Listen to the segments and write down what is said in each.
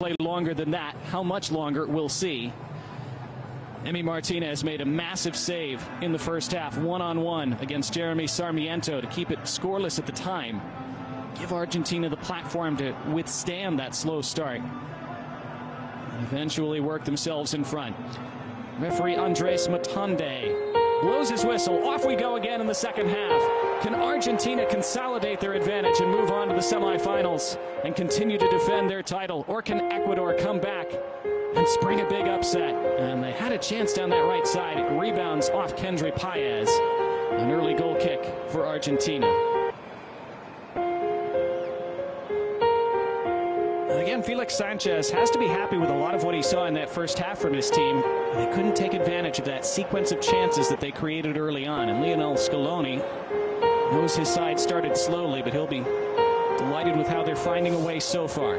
play longer than that. How much longer, we'll see. Emi Martinez made a massive save in the first half, one-on-one against Jeremy Sarmiento to keep it scoreless at the time. Give Argentina the platform to withstand that slow start. And eventually work themselves in front. Referee Andres Matande blows his whistle. Off we go again in the second half. Can Argentina consolidate their advantage and move on to the semifinals and continue to defend their title? Or can Ecuador come back and spring a big upset? And they had a chance down that right side. It rebounds off Kendry Paez. An early goal kick for Argentina. Again, Felix Sanchez has to be happy with a lot of what he saw in that first half from his team. They couldn't take advantage of that sequence of chances that they created early on. And Lionel Scaloni knows his side started slowly, but he'll be delighted with how they're finding a way so far.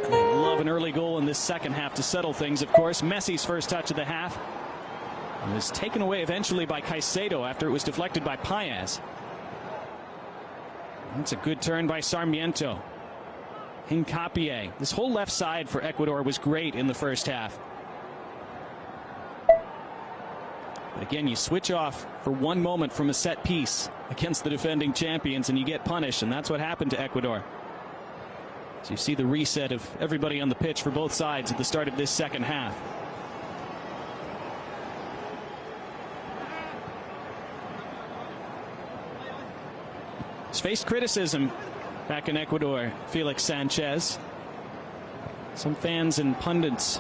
And they love an early goal in this second half to settle things, of course. Messi's first touch of the half was taken away eventually by Caicedo after it was deflected by Paez. That's a good turn by Sarmiento. Hincapié. This whole left side for Ecuador was great in the first half. But again, you switch off for one moment from a set piece against the defending champions and you get punished, and that's what happened to Ecuador. So you see the reset of everybody on the pitch for both sides at the start of this second half. He's faced criticism back in Ecuador, Felix Sanchez. Some fans and pundits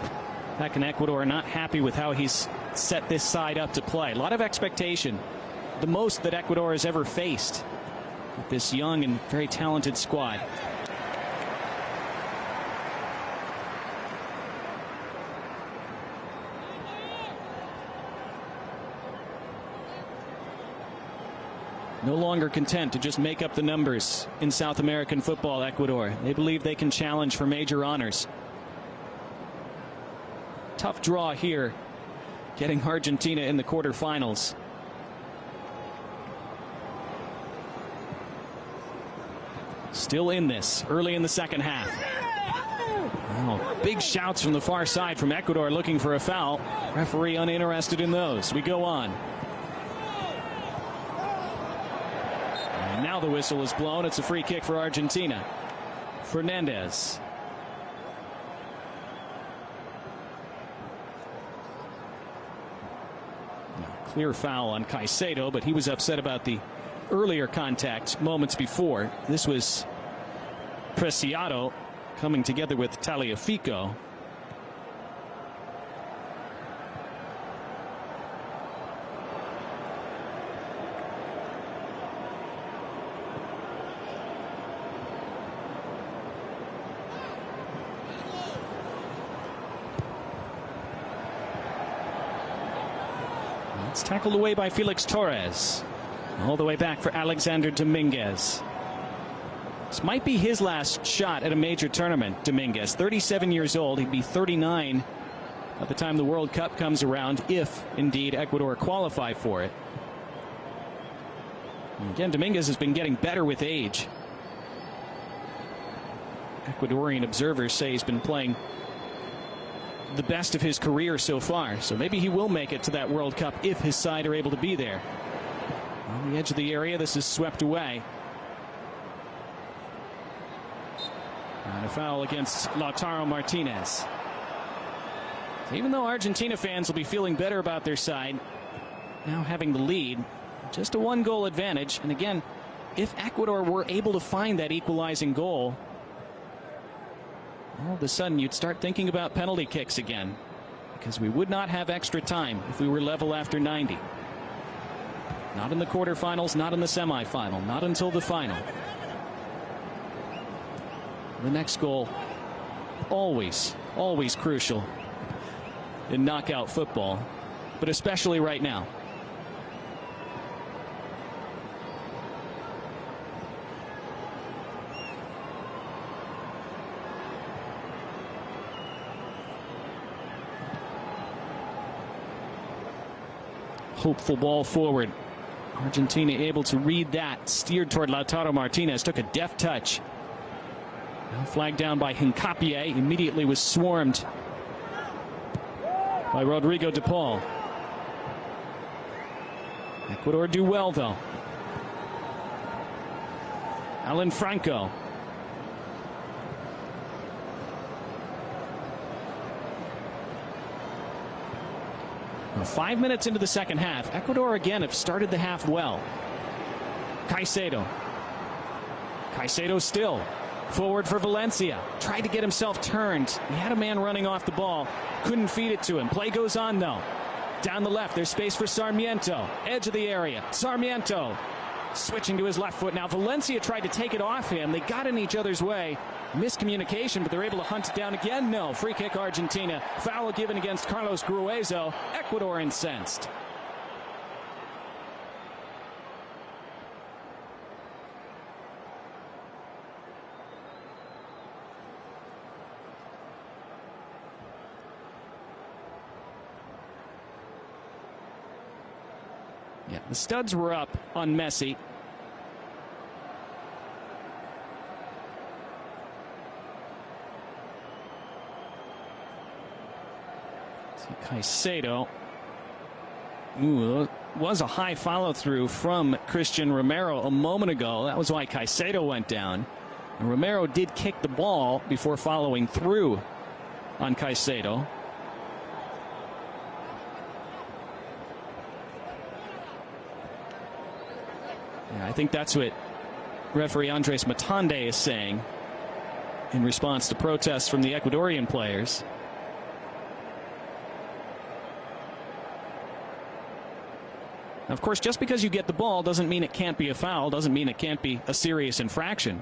back in Ecuador are not happy with how he's set this side up to play. A lot of expectation, the most that Ecuador has ever faced with this young and very talented squad. No longer content to just make up the numbers in South American football, Ecuador. They believe they can challenge for major honors. Tough draw here, getting Argentina in the quarterfinals. Still in this, early in the second half. Oh, big shouts from the far side from Ecuador looking for a foul. Referee uninterested in those. We go on. Now the whistle is blown. It's a free kick for Argentina. Fernandez. Clear foul on Caicedo, but he was upset about the earlier contact moments before. This was Preciado coming together with Tagliafico. It's tackled away by Felix Torres. All the way back for Alexander Dominguez. This might be his last shot at a major tournament, Dominguez. 37 years old. He'd be 39 by the time the World Cup comes around, if indeed Ecuador qualify for it. And again, Dominguez has been getting better with age. Ecuadorian observers say he's been playing the best of his career so far. So maybe he will make it to that World Cup if his side are able to be there. On the edge of the area, this is swept away. And a foul against Lautaro Martinez. So even though Argentina fans will be feeling better about their side, now having the lead, just a one-goal advantage. And again, if Ecuador were able to find that equalizing goal, all of a sudden you'd start thinking about penalty kicks again, because we would not have extra time if we were level after 90. Not in the quarterfinals, not in the semifinal, not until the final. The next goal, always crucial in knockout football, but especially right now. Hopeful ball forward. Argentina able to read that. Steered toward Lautaro Martinez. Took a deft touch. Now flagged down by Hincapié. Immediately was swarmed by Rodrigo de Paul. Ecuador do well, though. Alan Franco. Well, 5 minutes into the second half, Ecuador again have started the half well. Caicedo. Caicedo still. Forward for Valencia. Tried to get himself turned. He had a man running off the ball. Couldn't feed it to him. Play goes on, though. Down the left, there's space for Sarmiento. Edge of the area. Sarmiento switching to his left foot. Now Valencia tried to take it off him. They got in each other's way. Miscommunication, but they're able to hunt it down again. No. Free kick Argentina. Foul given against Carlos Gruezo. Ecuador incensed. Yeah, the studs were up on Messi. Caicedo. Ooh, was a high follow through from Christian Romero a moment ago. That was why Caicedo went down. And Romero did kick the ball before following through on Caicedo. Yeah, I think that's what referee Andres Matande is saying in response to protests from the Ecuadorian players. Now, of course, just because you get the ball doesn't mean it can't be a foul, doesn't mean it can't be a serious infraction.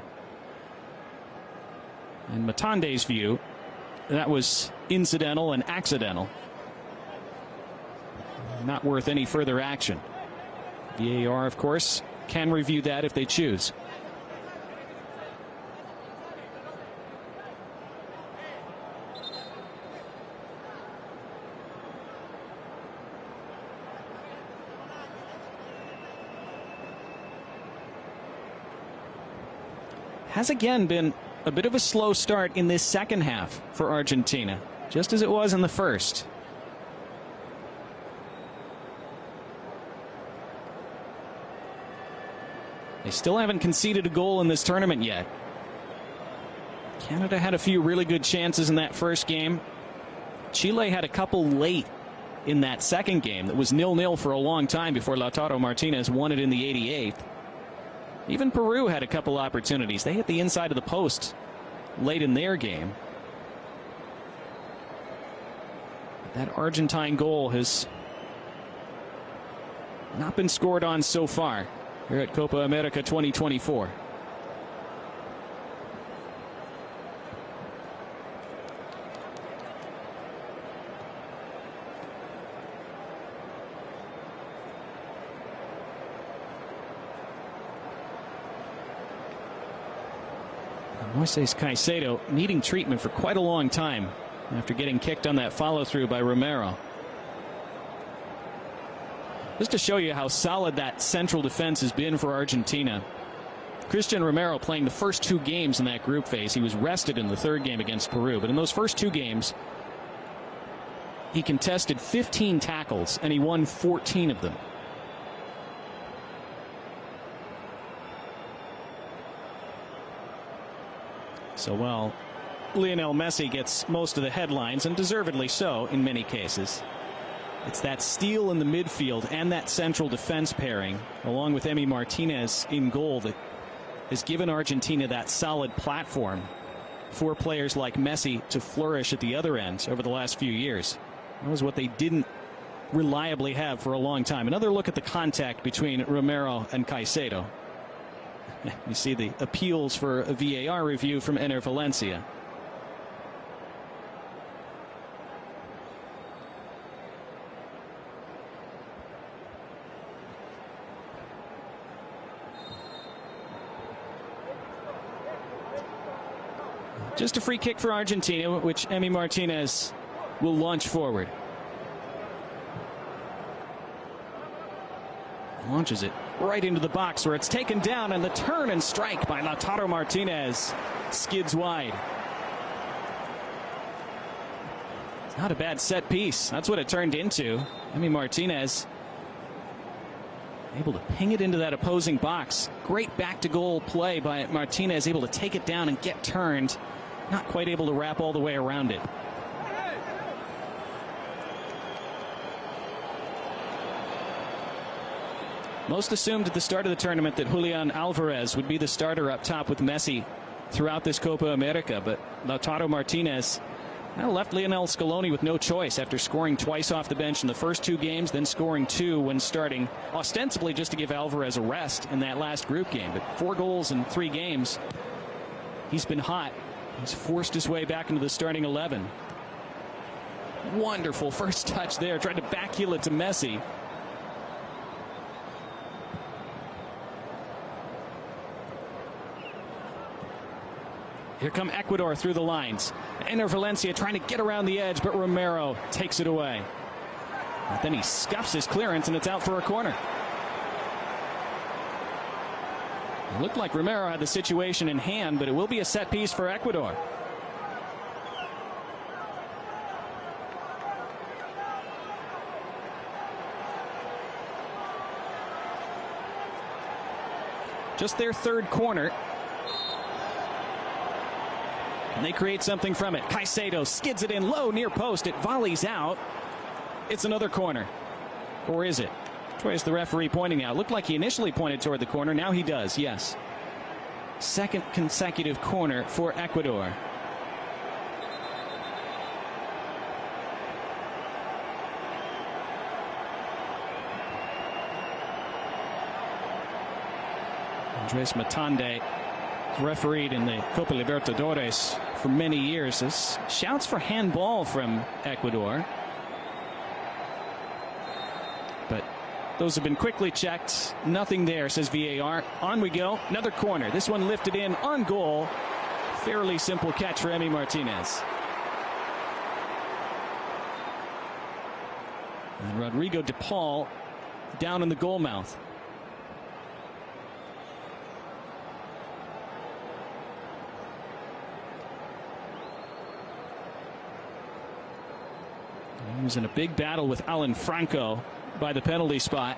In Matande's view, that was incidental and accidental. Not worth any further action. VAR, of course, can review that if they choose. Has again been a bit of a slow start in this second half for Argentina, just as it was in the first. They still haven't conceded a goal in this tournament yet. Canada had a few really good chances in that first game. Chile had a couple late in that second game that was 0-0 for a long time before Lautaro Martinez won it in the 88th. Even Peru had a couple opportunities. They hit the inside of the post late in their game. That Argentine goal has not been scored on so far here at Copa America 2024. Moises Caicedo needing treatment for quite a long time after getting kicked on that follow-through by Romero. Just to show you how solid that central defense has been for Argentina. Christian Romero playing the first two games in that group phase. He was rested in the third game against Peru, but in those first two games he contested 15 tackles and he won 14 of them. So while Lionel Messi gets most of the headlines, and deservedly so in many cases, it's that steal in the midfield and that central defense pairing, along with Emi Martinez in goal, that has given Argentina that solid platform for players like Messi to flourish at the other end over the last few years. That was what they didn't reliably have for a long time. Another look at the contact between Romero and Caicedo. You see the appeals for a VAR review from Ener Valencia. Just a free kick for Argentina, which Emi Martinez will launch forward. Launches it right into the box where it's taken down, and the turn and strike by Lautaro Martinez skids wide. It's not a bad set piece. That's what it turned into. Emi Martinez able to ping it into that opposing box. Great back to goal play by Martinez, able to take it down and get turned. Not quite able to wrap all the way around it. Most assumed at the start of the tournament that Julian Alvarez would be the starter up top with Messi throughout this Copa America, but Lautaro Martinez now left Lionel Scaloni with no choice after scoring twice off the bench in the first 2 games, then scoring 2 when starting, ostensibly just to give Alvarez a rest in that last group game. But 4 goals in 3 games. He's been hot. He's forced his way back into the starting 11. Wonderful first touch there. Tried to backheel it to Messi. Here come Ecuador through the lines. Enter Valencia trying to get around the edge, but Romero takes it away. But then he scuffs his clearance, and it's out for a corner. It looked like Romero had the situation in hand, but it will be a set piece for Ecuador. Just their 3rd corner. And they create something from it. Caicedo skids it in low near post. It volleys out. It's another corner. Or is it? Where's the referee pointing out? Looked like he initially pointed toward the corner. Now he does, yes. 2nd consecutive corner for Ecuador. Andres Matande refereed in the Copa Libertadores for many years. This shouts for handball from Ecuador, but those have been quickly checked. Nothing there, says VAR. On we go. Another corner. This one lifted in on goal. Fairly simple catch for Emi Martinez. And Rodrigo de Paul down in the goal mouth. He was in a big battle with Alan Franco by the penalty spot.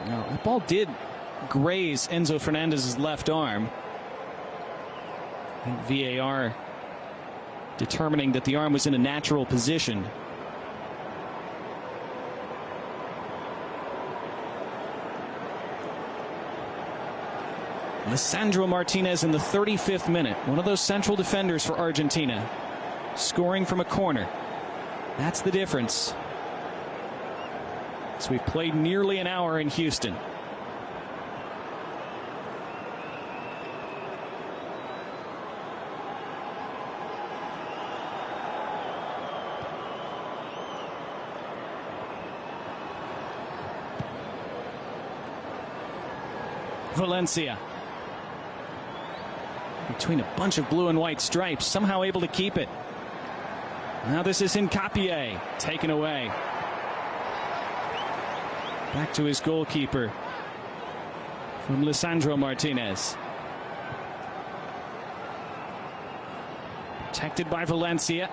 Now, the ball did graze Enzo Fernandez's left arm. I think VAR determining that the arm was in a natural position. Lisandro Martinez in the 35th minute, one of those central defenders for Argentina, scoring from a corner. That's the difference. So we've played nearly an hour in Houston. Valencia, between a bunch of blue and white stripes, somehow able to keep it. Now this is Hincapié, taken away. Back to his goalkeeper from Lisandro Martinez. Protected by Valencia.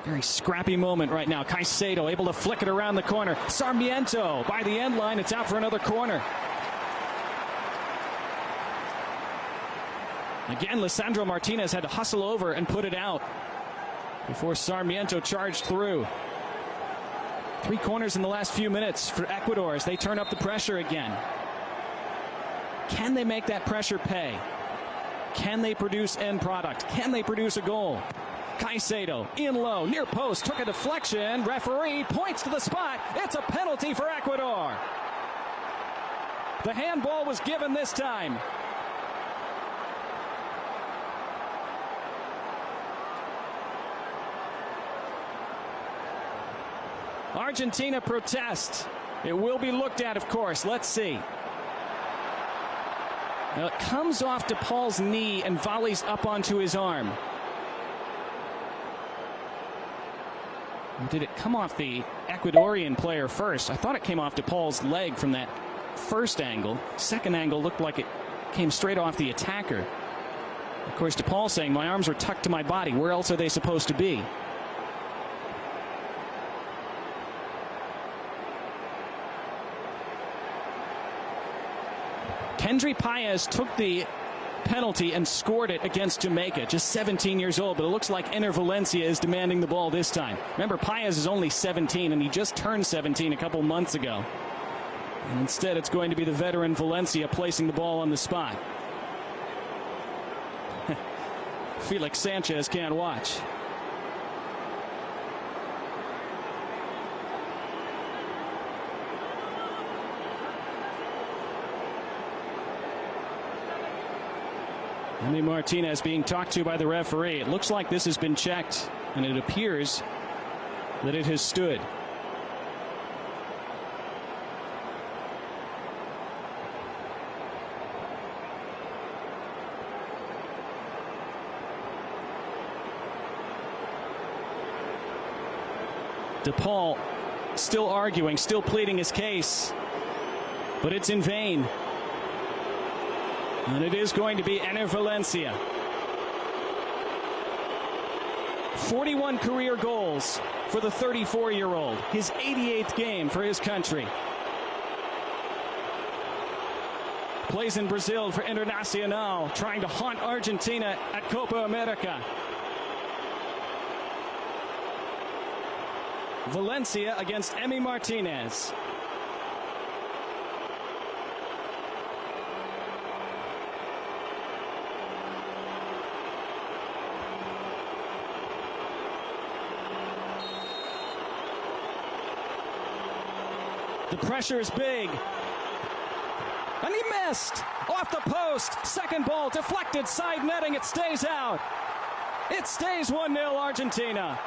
Very scrappy moment right now. Caicedo able to flick it around the corner. Sarmiento by the end line. It's out for another corner. Again, Lisandro Martinez had to hustle over and put it out before Sarmiento charged through. 3 corners in the last few minutes for Ecuador as they turn up the pressure again. Can they make that pressure pay? Can they produce end product? Can they produce a goal? Caicedo in low, near post, took a deflection. Referee points to the spot. It's a penalty for Ecuador. The handball was given this time. Argentina protests. It will be looked at, of course. Let's see. Now it comes off DePaul's knee and volleys up onto his arm. Did it come off the Ecuadorian player first? I thought it came off DePaul's leg from that first angle. Second angle looked like it came straight off the attacker. Of course, DePaul saying, my arms were tucked to my body. Where else are they supposed to be? Kendry Paez took the penalty and scored it against Jamaica, just 17 years old, but it looks like Ener Valencia is demanding the ball this time. Remember, Paez is only 17, and he just turned 17 a couple months ago. And instead, it's going to be the veteran Valencia placing the ball on the spot. Felix Sanchez can't watch. Emi Martinez being talked to by the referee. It looks like this has been checked, and it appears that it has stood. DePaul still arguing, still pleading his case, but it's in vain. And it is going to be Ener Valencia. 41 career goals for the 34-year-old. His 88th game for his country. Plays in Brazil for Internacional, trying to haunt Argentina at Copa America. Valencia against Emi Martinez. The pressure is big. And he missed. Off the post. Second ball deflected. Side netting. It stays out. It stays 1-0 Argentina.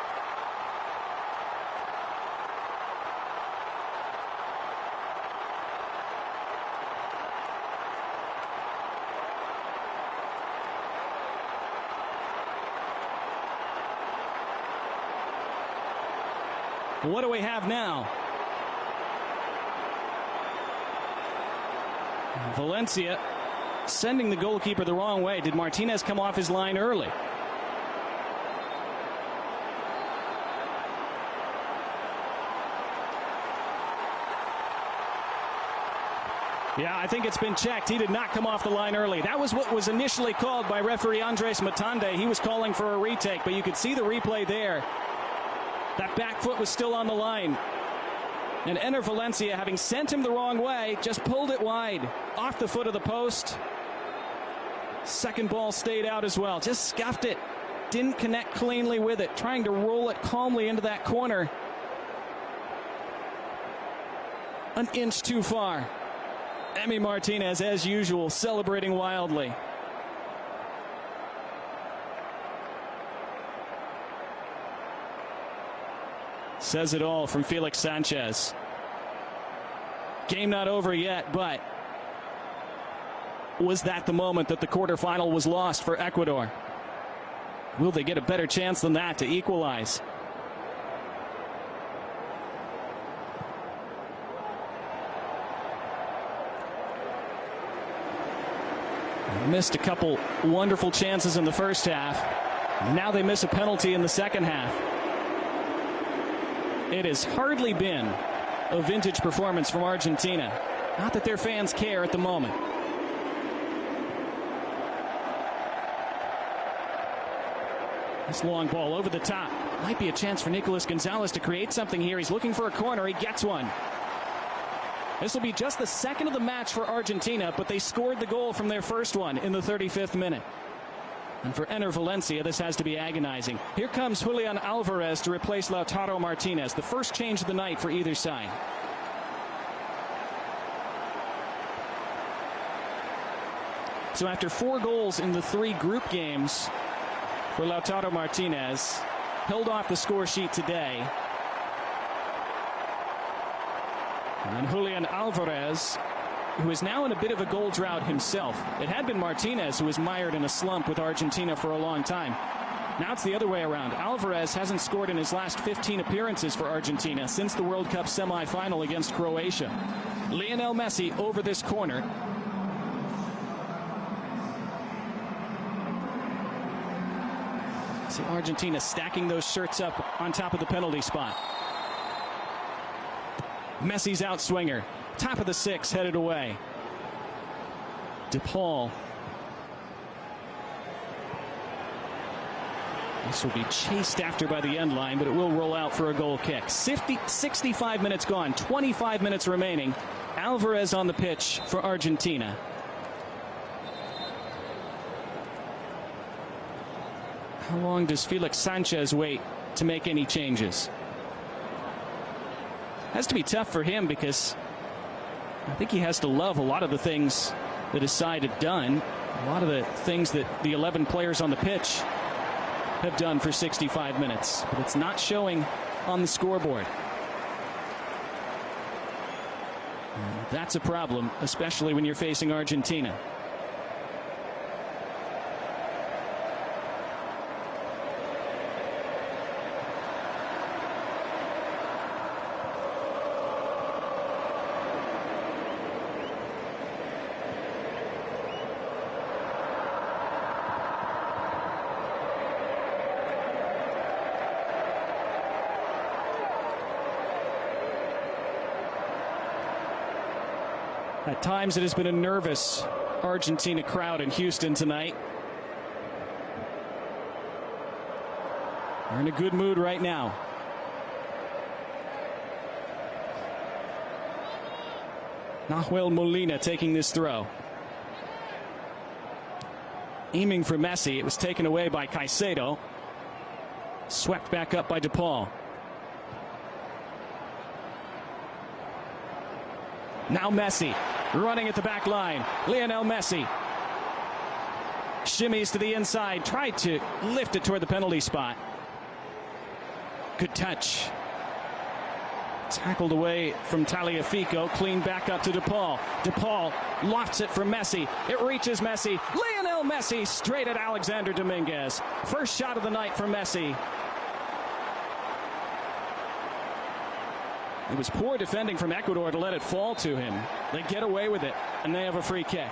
What do we have now? Valencia sending the goalkeeper the wrong way. Did Martinez come off his line early? Yeah, I think it's been checked. He did not come off the line early. That was what was initially called by referee Andres Matande. He was calling for a retake, but you could see the replay there. That back foot was still on the line. And Ener Valencia, having sent him the wrong way, just pulled it wide off the foot of the post. Second ball stayed out as well. Just scuffed it. Didn't connect cleanly with it. Trying to roll it calmly into that corner. An inch too far. Emi Martinez, as usual, celebrating wildly. Says it all from Felix Sanchez. Game not over yet, but was that the moment that the quarterfinal was lost for Ecuador? Will they get a better chance than that to equalize? They missed a couple wonderful chances in the first half. Now they miss a penalty in the second half. It has hardly been a vintage performance from Argentina. Not that their fans care at the moment. This long ball over the top. Might be a chance for Nicolas Gonzalez to create something here. He's looking for a corner. He gets one. This will be just the second of the match for Argentina, but they scored the goal from their first one in the 35th minute. And for Ener Valencia, this has to be agonizing. Here comes Julian Alvarez to replace Lautaro Martinez, the first change of the night for either side. So after 4 goals in the 3 group games for Lautaro Martinez, held off the score sheet today. And then Julian Alvarez who is now in a bit of a goal drought himself. It had been Martinez who was mired in a slump with Argentina for a long time. Now it's the other way around. Alvarez hasn't scored in his last 15 appearances for Argentina since the World Cup semi-final against Croatia. Lionel Messi over this corner. See Argentina stacking those shirts up on top of the penalty spot. Messi's outswinger. Top of the 6, headed away. De Paul. This will be chased after by the end line, but it will roll out for a goal kick. 65 minutes gone, 25 minutes remaining. Alvarez on the pitch for Argentina. How long does Felix Sanchez wait to make any changes? Has to be tough for him because I think he has to love a lot of the things that his side had done, a lot of the things that the 11 players on the pitch have done for 65 minutes, but it's not showing on the scoreboard. And that's a problem, especially when you're facing Argentina. At times it has been a nervous Argentina crowd in Houston tonight. They're in a good mood right now. Nahuel Molina taking this throw. Aiming for Messi. It was taken away by Caicedo. Swept back up by De Paul. Now Messi running at the back line. Lionel Messi shimmies to the inside, tried to lift it toward the penalty spot. Good touch. Tackled away from Tagliafico, clean back up to De Paul. De Paul lofts it for Messi. It reaches Messi. Lionel Messi straight at Alexander Dominguez. First shot of the night for Messi. It was poor defending from Ecuador to let it fall to him. They get away with it, and they have a free kick.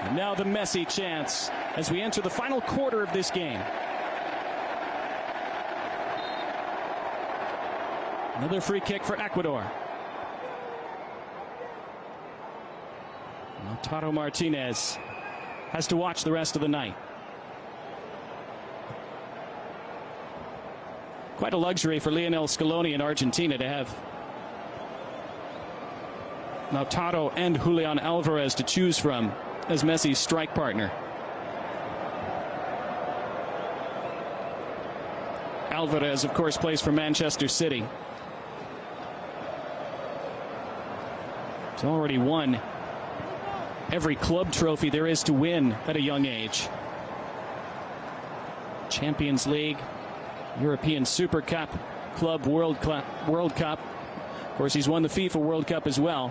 And now the Messi chance as we enter the final quarter of this game. Another free kick for Ecuador. Lautaro Martinez has to watch the rest of the night. Quite a luxury for Lionel Scaloni in Argentina to have Lautaro and Julian Alvarez to choose from as Messi's strike partner. Alvarez, of course, plays for Manchester City. He's already won every club trophy there is to win at a young age. Champions League, European Super Cup, Club World Cup. Of course, he's won the FIFA World Cup as well.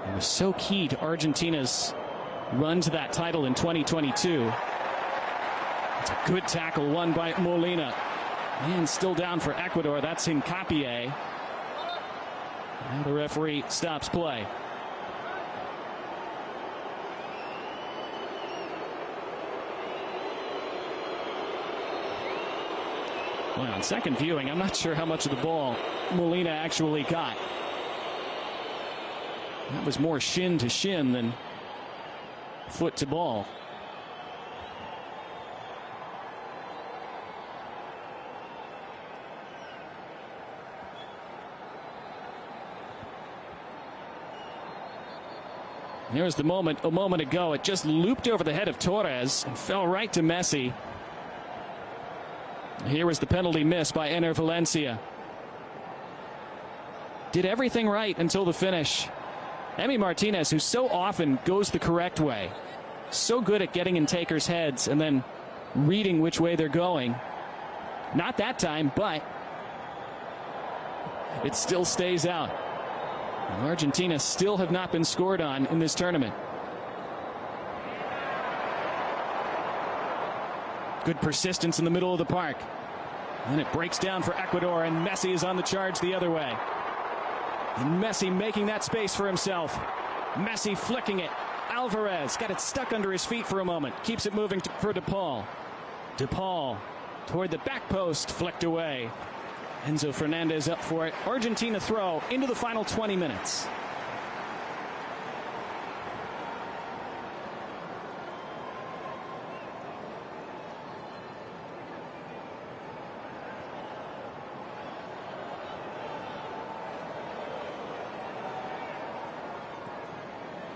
It was so key to Argentina's run to that title in 2022. It's a good tackle, won by Molina. And still down for Ecuador. That's Hincapié. Now the referee stops play. Well, on second viewing, I'm not sure how much of the ball Molina actually got. That was more shin to shin than foot to ball. Here's the moment a moment ago. It just looped over the head of Torres and fell right to Messi. Here was the penalty miss by Ener Valencia. did everything right until the finish. Emi Martinez, who so often goes the correct way, so good at getting in takers' heads and then reading which way they're going. Not that time, but it still stays out. And Argentina still have not been scored on in this tournament. Good persistence in the middle of the park. And it breaks down for Ecuador, and Messi is on the charge the other way. And Messi making that space for himself. Messi flicking it. Alvarez got it stuck under his feet for a moment. Keeps it moving for DePaul. DePaul toward the back post, flicked away. Enzo Fernandez up for it. Argentina throw into the final 20 minutes.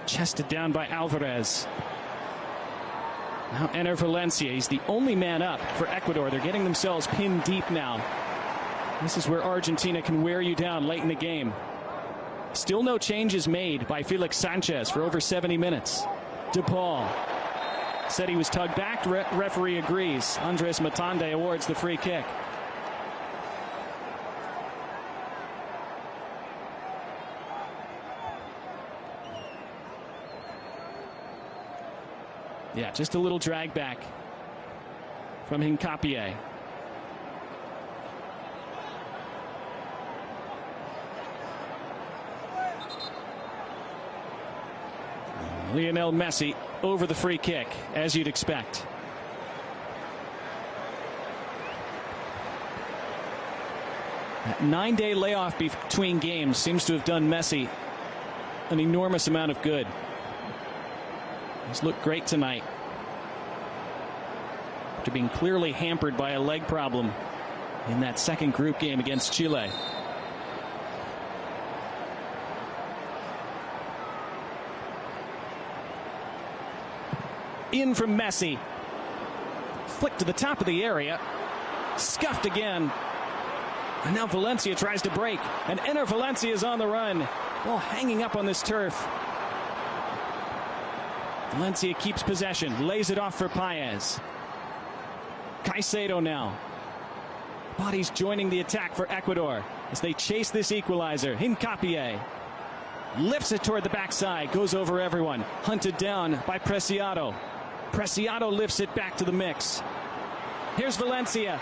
Chested down by Alvarez. Now enter Valencia. He's the only man up for Ecuador. They're getting themselves pinned deep now. This is where Argentina can wear you down late in the game. Still no changes made by Felix Sanchez for over 70 minutes. DePaul said he was tugged back. Referee agrees. Andres Matande awards the free kick. Yeah, just a little drag back from Hincapié. Lionel Messi over the free kick, as you'd expect. That 9-day layoff between games seems to have done Messi an enormous amount of good. He's looked great tonight, after being clearly hampered by a leg problem in that second group game against Chile. In from Messi. Flick to the top of the area. Scuffed again. And now Valencia tries to break. And Enner Valencia is on the run. Ball hanging up on this turf. Valencia keeps possession, lays it off for Paez. Caicedo now. Bodies joining the attack for Ecuador as they chase this equalizer. Hincapié lifts it toward the backside, goes over everyone. Hunted down by Preciado. Preciado lifts it back to the mix. Here's Valencia.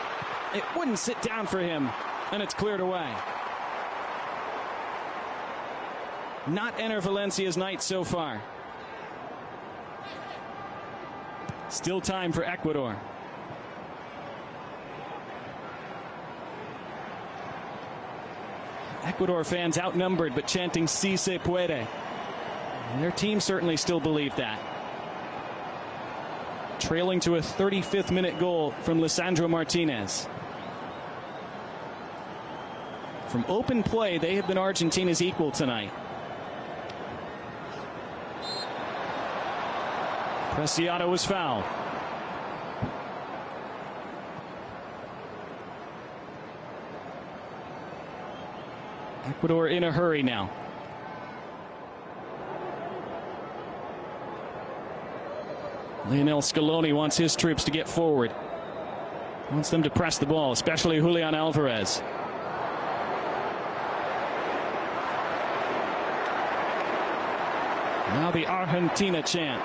It wouldn't sit down for him, and it's cleared away. Not Enner Valencia's night so far. Still time for Ecuador. Ecuador fans outnumbered, but chanting "Si se puede." And their team certainly still believed that. Trailing to a 35th minute goal from Lisandro Martinez. From open play, they have been Argentina's equal tonight. Preciado was fouled. Ecuador in a hurry now. Lionel Scaloni wants his troops to get forward. Wants them to press the ball, especially Julian Alvarez. Now the Argentina chant.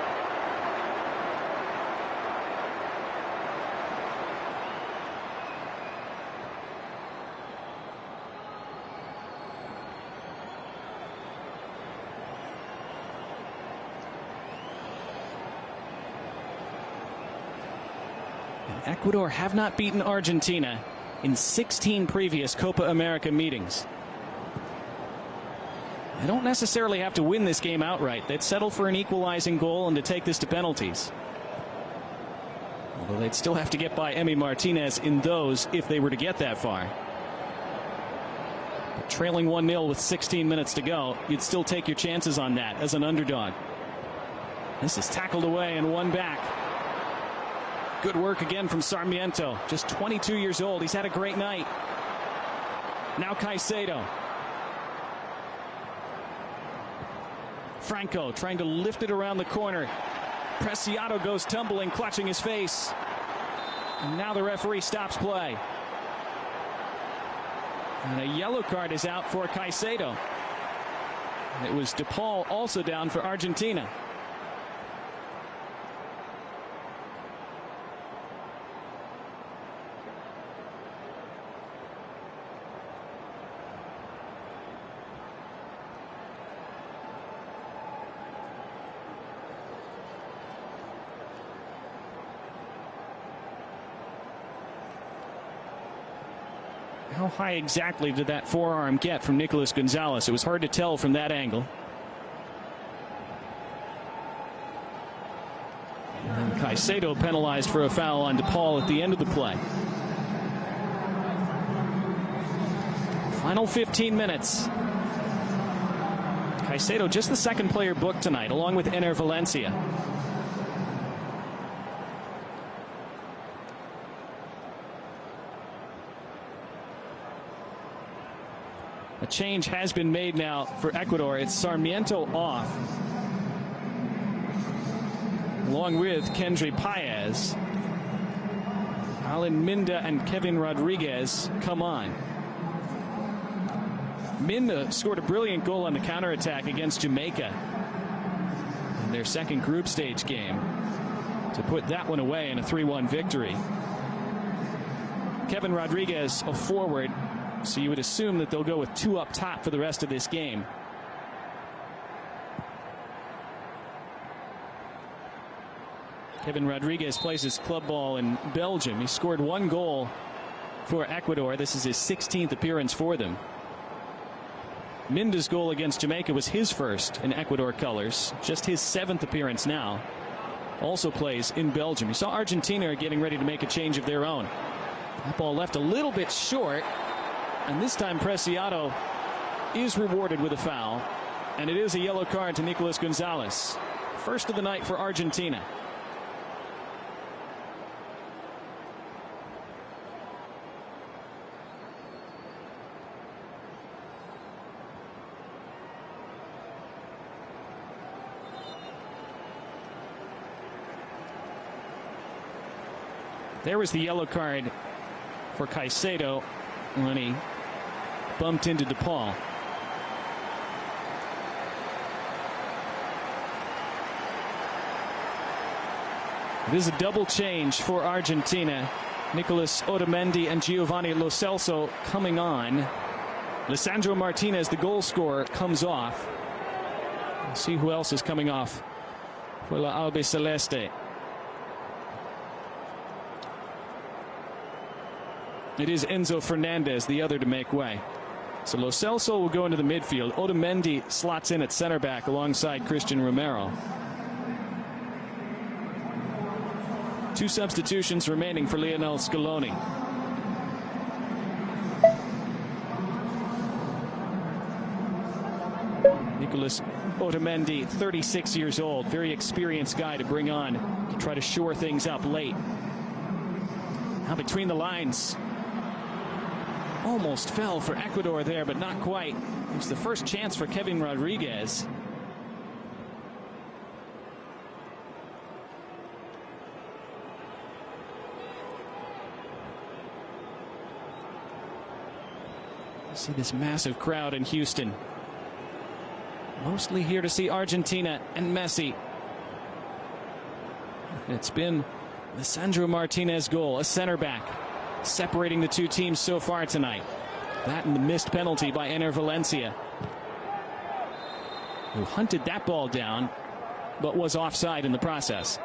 Ecuador have not beaten Argentina in 16 previous Copa America meetings. They don't necessarily have to win this game outright. They'd settle for an equalizing goal and to take this to penalties. Although they'd still have to get by Emi Martinez in those if they were to get that far. But trailing 1-0 with 16 minutes to go, you'd still take your chances on that as an underdog. This is tackled away and won back. Good work again from Sarmiento, just 22 years old. He's had a great night. Now Caicedo. Franco trying to lift it around the corner. Preciado goes tumbling, clutching his face. And now the referee stops play. And a yellow card is out for Caicedo. It was DePaul also down for Argentina. How high exactly did that forearm get from Nicolas Gonzalez? It was hard to tell from that angle. And Caicedo penalized for a foul on DePaul at the end of the play. Final 15 minutes. Caicedo just the second player booked tonight, along with Ener Valencia. A change has been made now for Ecuador. It's Sarmiento off, along with Kendry Paez. Alan Minda and Kevin Rodriguez come on. Minda scored a brilliant goal on the counterattack against Jamaica in their second group stage game to put that one away in a 3-1 victory. Kevin Rodriguez, a forward, so you would assume that they'll go with two up top for the rest of this game. Kevin Rodriguez plays his club ball in Belgium. He scored one goal for Ecuador. This is his 16th appearance for them. Minda's goal against Jamaica was his first in Ecuador colors. Just his 7th appearance now. Also plays in Belgium. You saw Argentina getting ready to make a change of their own. That ball left a little bit short. And this time Preciado is rewarded with a foul. And it is a yellow card to Nicolas Gonzalez. First of the night for Argentina. There was the yellow card for Caicedo when he bumped into DePaul. It is a double change for Argentina. Nicolas Otamendi and Giovanni Lo Celso coming on. Lisandro Martinez, the goal scorer, comes off. Let's see who else is coming off for La Albiceleste. It is Enzo Fernandez, the other to make way. So Lo Celso will go into the midfield. Otamendi slots in at center back alongside Christian Romero. Two substitutions remaining for Lionel Scaloni. Nicolas Otamendi, 36 years old, very experienced guy to bring on to try to shore things up late. Now between the lines. Almost fell for Ecuador there, but not quite. It was the first chance for Kevin Rodriguez. See this massive crowd in Houston. Mostly here to see Argentina and Messi. It's been Lisandro Martinez goal, a center back, separating the two teams so far tonight. That and the missed penalty by Ener Valencia, who hunted that ball down but was offside in the process.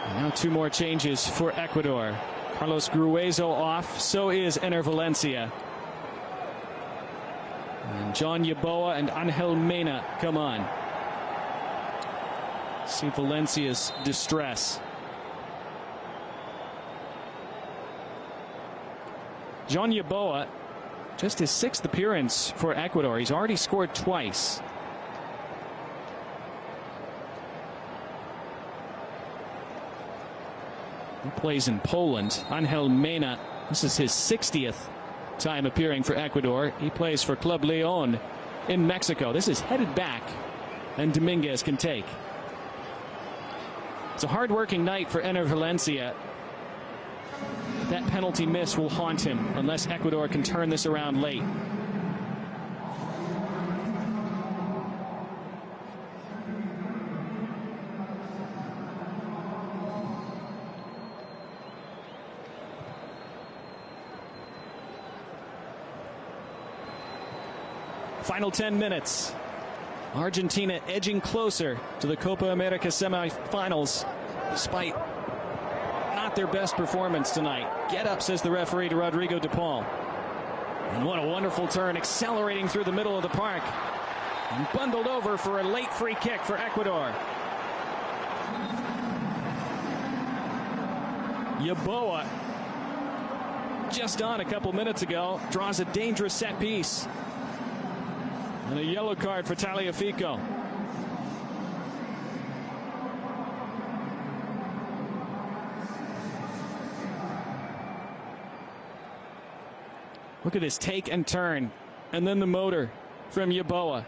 And now two more changes for Ecuador. Carlos Gruezo off, so is Ener Valencia. And John Yeboah and Angel Mena come on. See Valencia's distress. John Yeboah, just his 6th appearance for Ecuador. He's already scored twice. He plays in Poland. Angel Mena This is his 60th time appearing for Ecuador. He plays for Club León in Mexico. This is headed back, and Dominguez can take. It's a hard-working night for Enner Valencia. That penalty miss will haunt him unless Ecuador can turn this around late. Final 10 minutes. Argentina edging closer to the Copa America semifinals despite not their best performance tonight. Get up, says the referee to Rodrigo de Paul. And what a wonderful turn, accelerating through the middle of the park. And bundled over for a late free kick for Ecuador. Yeboah, just on a couple minutes ago, draws a dangerous set piece. And a yellow card for Tagliafico. Look at this take and turn. And then the motor from Yeboah.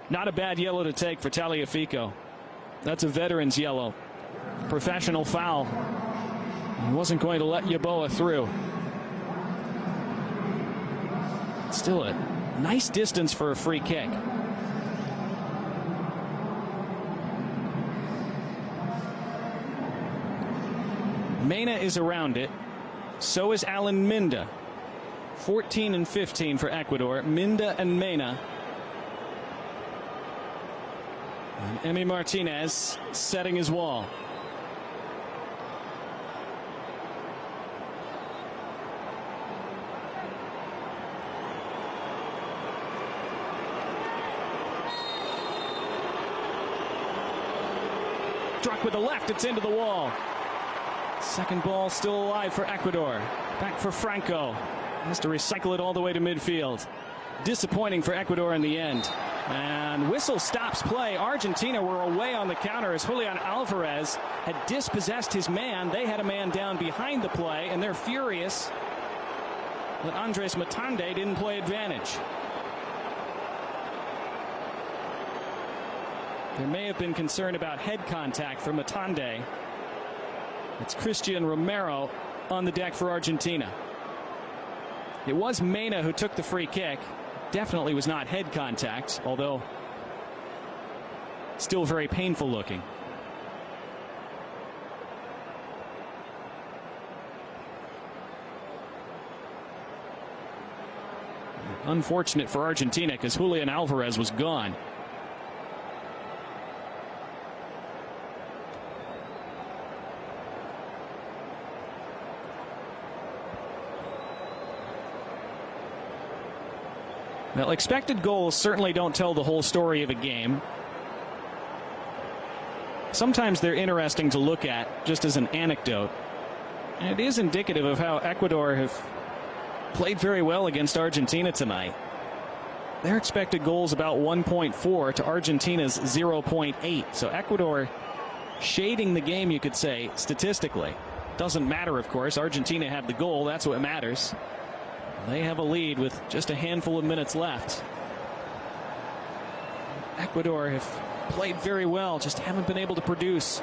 Not a bad yellow to take for Tagliafico. That's a veteran's yellow. Professional foul. He wasn't going to let Yeboah through. Still a nice distance for a free kick. Mena is around it. So is Alan Minda. 14 and 15 for Ecuador. Minda and Mena. And Emi Martinez setting his wall. Struck with the left, it's into the wall. Second ball still alive for Ecuador. Back for Franco. Has to recycle it all the way to midfield. Disappointing for Ecuador in the end. And whistle stops play. Argentina were away on the counter as Julian Alvarez had dispossessed his man. They had a man down behind the play, and they're furious that Andres Matande didn't play advantage. There may have been concern about head contact from Matande. It's Christian Romero on the deck for Argentina. It was Mena who took the free kick. Definitely was not head contact, although still very painful looking. Unfortunate for Argentina because Julian Alvarez was gone. Well, expected goals certainly don't tell the whole story of a game. Sometimes they're interesting to look at just as an anecdote. And it is indicative of how Ecuador have played very well against Argentina tonight. Their expected goals about 1.4 to Argentina's 0.8. So Ecuador shading the game, you could say, statistically. Doesn't matter, of course. Argentina have the goal. That's what matters. They have a lead with just a handful of minutes left. Ecuador have played very well, just haven't been able to produce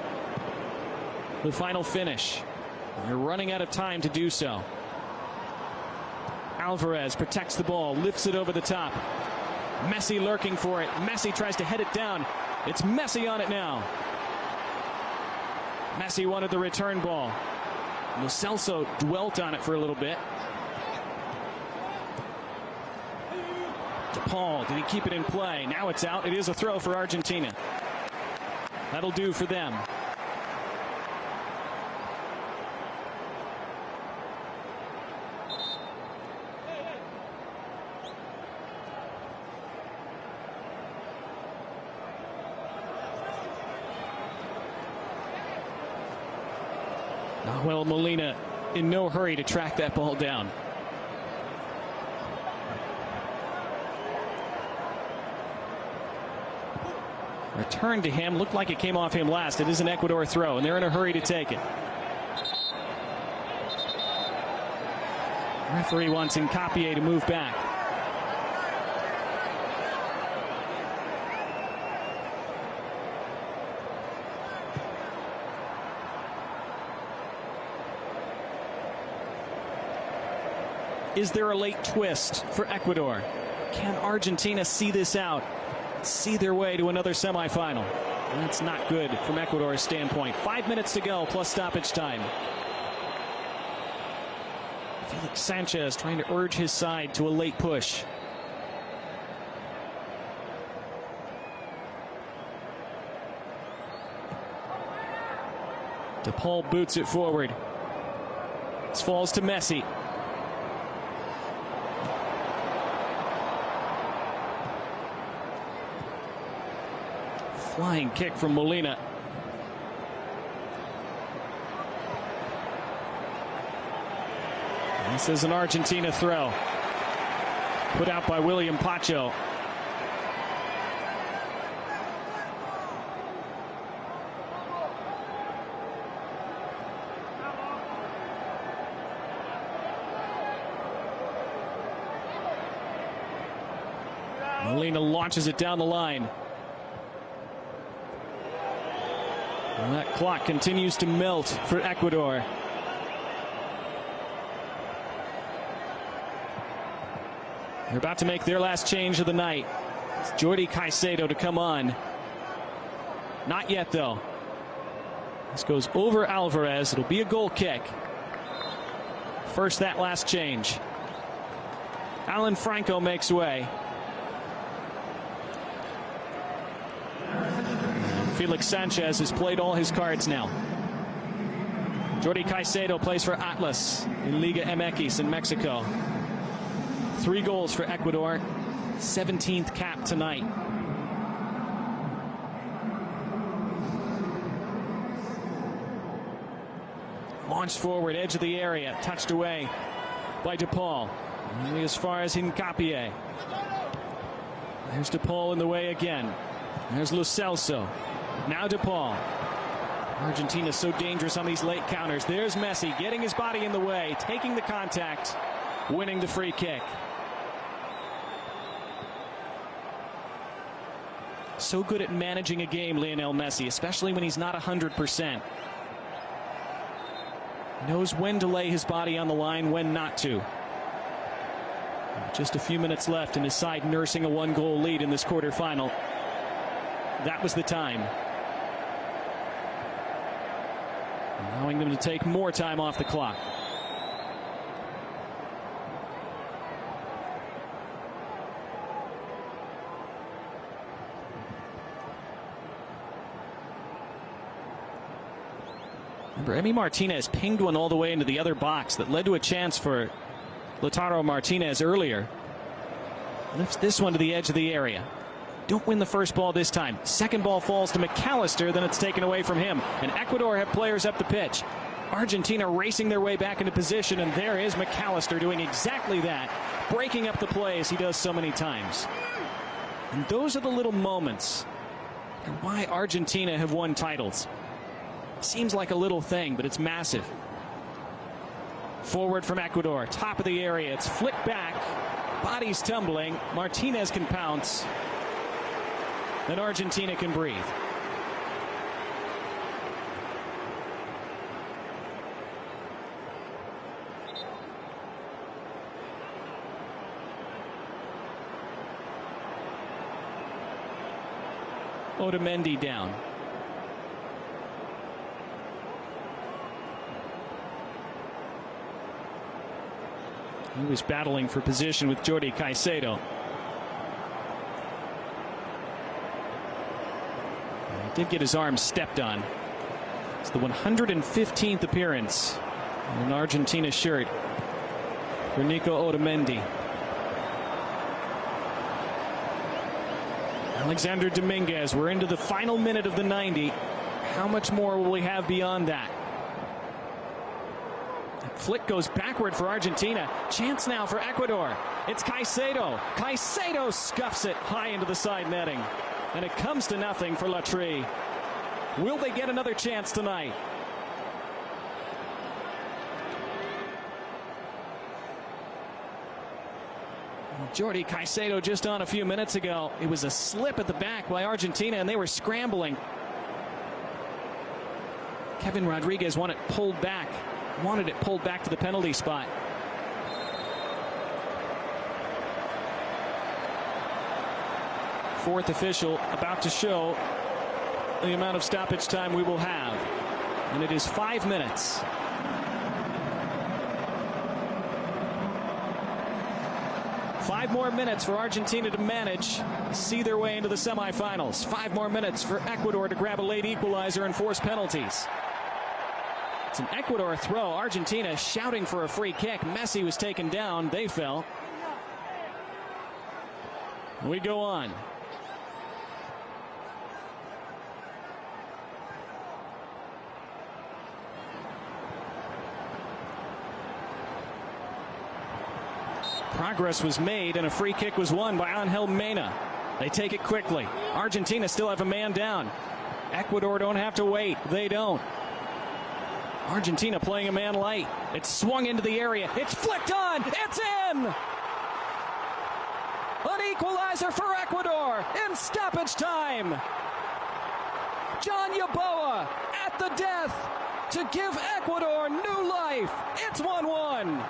the final finish. They're running out of time to do so. Alvarez protects the ball, lifts it over the top. Messi lurking for it. Messi tries to head it down. It's Messi on it now. Messi wanted the return ball. Lo Celso dwelt on it for a little bit. DePaul, did he keep it in play? Now it's out. It is a throw for Argentina. That'll do for them. Well, Molina in no hurry to track that ball down. Return to him. Looked like it came off him last. It is an Ecuador throw, and they're in a hurry to take it. Referee wants Hincapié to move back. Is there a late twist for Ecuador? Can Argentina see this out, see their way to another semifinal? That's not good from Ecuador's standpoint. 5 minutes to go plus stoppage time. Felix Sanchez trying to urge his side to a late push. DePaul boots it forward. This falls to Messi. Flying kick from Molina. This is an Argentina throw. Put out by William Pacho. Molina launches it down the line. And that clock continues to melt for Ecuador. They're about to make their last change of the night. It's Jordi Caicedo to come on. Not yet, though. This goes over Alvarez. It'll be a goal kick. First, that last change. Alan Franco makes way. Felix Sanchez has played all his cards now. Jordi Caicedo plays for Atlas in Liga MX in Mexico. 3 goals for Ecuador. 17th cap tonight. Launched forward, edge of the area, touched away by DePaul. Only as far as Hincapié. There's DePaul in the way again. There's Lo Celso. Now DePaul. Argentina so dangerous on these late counters. There's Messi getting his body in the way, taking the contact, winning the free kick. So good at managing a game, Lionel Messi, especially when he's not 100%. Knows when to lay his body on the line, when not to. Just a few minutes left and his side nursing a 1-goal lead in this quarterfinal. That was the time. Allowing them to take more time off the clock. Remember, Emi Martinez pinged one all the way into the other box that led to a chance for Lautaro Martinez earlier. Lifts this one to the edge of the area. Don't win the first ball this time. Second ball falls to McAllister, then it's taken away from him. And Ecuador have players up the pitch. Argentina racing their way back into position, and there is McAllister doing exactly that, breaking up the play as he does so many times. And those are the little moments and why Argentina have won titles. Seems like a little thing, but it's massive. Forward from Ecuador, top of the area. It's flicked back, bodies tumbling. Martinez can pounce. Then Argentina can breathe. Otamendi down. He was battling for position with Jordi Caicedo. He did get his arm stepped on. It's the 115th appearance in an Argentina shirt for Nico Otamendi. Alexander Dominguez, we're into the final minute of the 90. How much more will we have beyond that? Flick goes backward for Argentina. Chance now for Ecuador. It's Caicedo. Caicedo scuffs it high into the side netting. And it comes to nothing for Latry. Will they get another chance tonight? Jordi Caicedo just on a few minutes ago. It was a slip at the back by Argentina, and they were scrambling. Kevin Rodriguez wanted it pulled back to the penalty spot. Fourth official about to show the amount of stoppage time we will have, and it is 5 minutes. Five more minutes for Argentina to manage, see their way into the semifinals. 5 more minutes for Ecuador to grab a late equalizer and force penalties. It's an Ecuador throw. Argentina shouting for a free kick. Messi was taken down. They fell. We go on. Progress was made and a free kick was won by Angel Mena. They take it quickly. Argentina still have a man down. Ecuador don't have to wait. They don't. Argentina playing a man light. It's swung into the area. It's flicked on. It's in. An equalizer for Ecuador in stoppage time. John Yeboah at the death to give Ecuador new life. It's 1-1.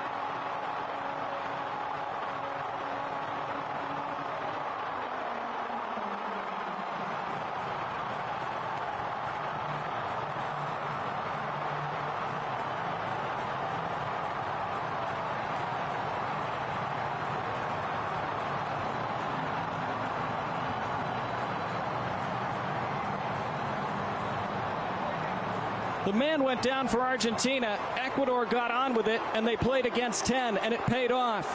The man went down for Argentina. Ecuador got on with it, and they played against 10, and it paid off.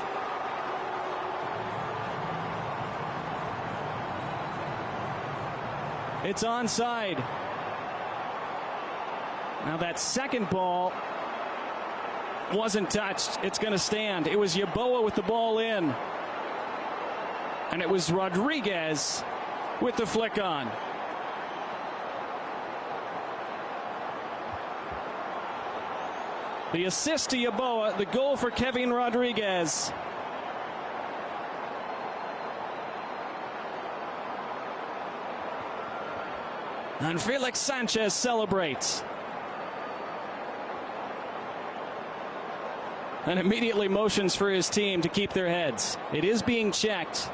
It's onside. Now that second ball wasn't touched. It's going to stand. It was Yeboah with the ball in. And it was Rodriguez with the flick on. The assist to Yeboah, the goal for Kevin Rodriguez. And Felix Sanchez celebrates. And immediately motions for his team to keep their heads. It is being checked.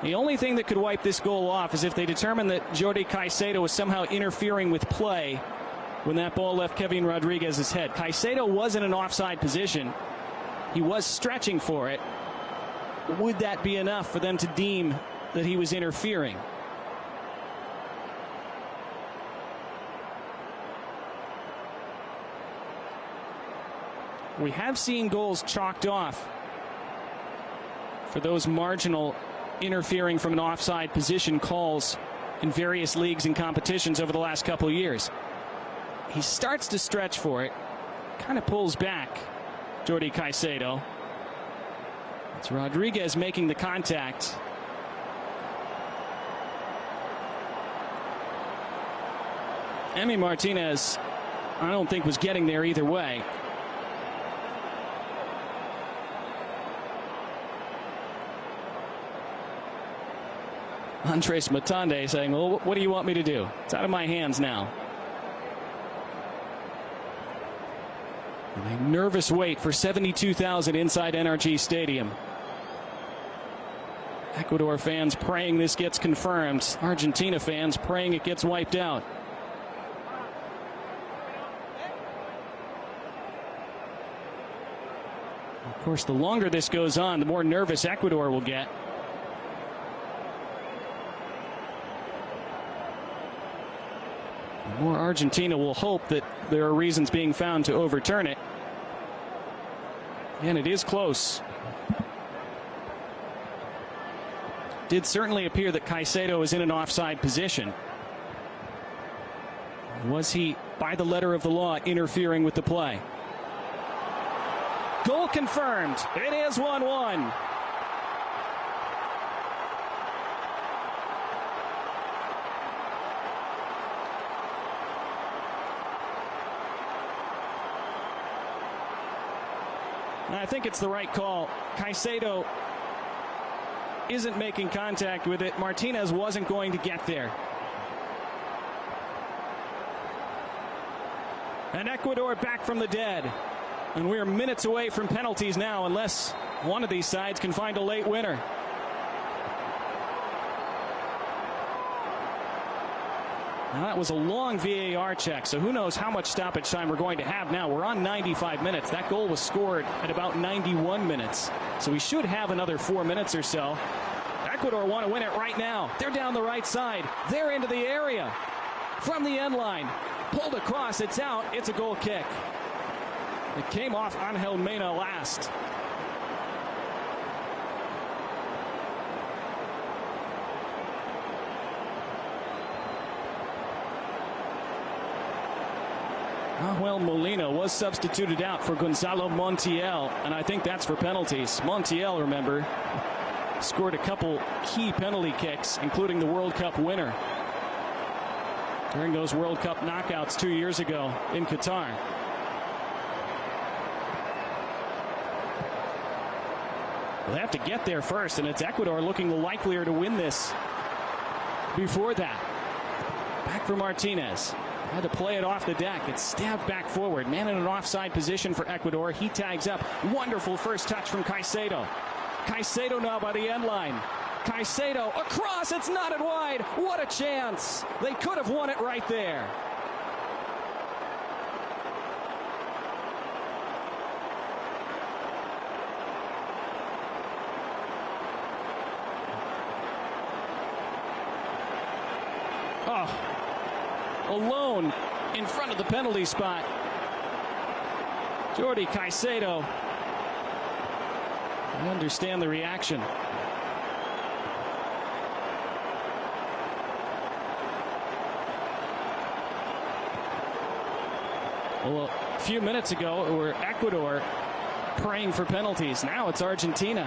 The only thing that could wipe this goal off is if they determine that Jordi Caicedo was somehow interfering with play when that ball left Kevin Rodriguez's head. Caicedo was in an offside position. He was stretching for it. Would that be enough for them to deem that he was interfering? We have seen goals chalked off for those marginal interfering from an offside position calls in various leagues and competitions over the last couple of years. He starts to stretch for it, kind of pulls back, Jordi Caicedo. It's Rodriguez making the contact. Emi Martinez, I don't think, was getting there either way. Andres Matande saying, well, what do you want me to do? It's out of my hands now. A nervous wait for 72,000 inside NRG Stadium. Ecuador fans praying this gets confirmed. Argentina fans praying it gets wiped out. Of course, the longer this goes on, the more nervous Ecuador will get. The more Argentina will hope that there are reasons being found to overturn it. And it is close. Did certainly appear that Caicedo is in an offside position. Was he, by the letter of the law, interfering with the play? Goal confirmed. It is 1-1. I think it's the right call. Caicedo isn't making contact with it. Martinez wasn't going to get there. And Ecuador back from the dead. And we're minutes away from penalties now, unless one of these sides can find a late winner. Now that was a long VAR check, so who knows how much stoppage time we're going to have now. We're on 95 minutes. That goal was scored at about 91 minutes. So we should have another 4 minutes or so. Ecuador want to win it right now. They're down the right side. They're into the area. From the end line. Pulled across. It's out. It's a goal kick. It came off Angel Mena last. Nahuel Molina was substituted out for Gonzalo Montiel, and I think that's for penalties. Montiel, remember, scored a couple key penalty kicks, including the World Cup winner during those World Cup knockouts 2 years ago in Qatar. They have to get there first, and it's Ecuador looking likelier to win this before that. Back for Martinez. Had to play it off the deck. It's stabbed back forward. Man in an offside position for Ecuador. He tags up. Wonderful first touch from Caicedo. Caicedo now by the end line. Caicedo across. It's knotted wide. What a chance. They could have won it right there. Oh. Alone in front of the penalty spot. Jordi Caicedo. I understand the reaction. Well, a few minutes ago, it were Ecuador praying for penalties. Now it's Argentina.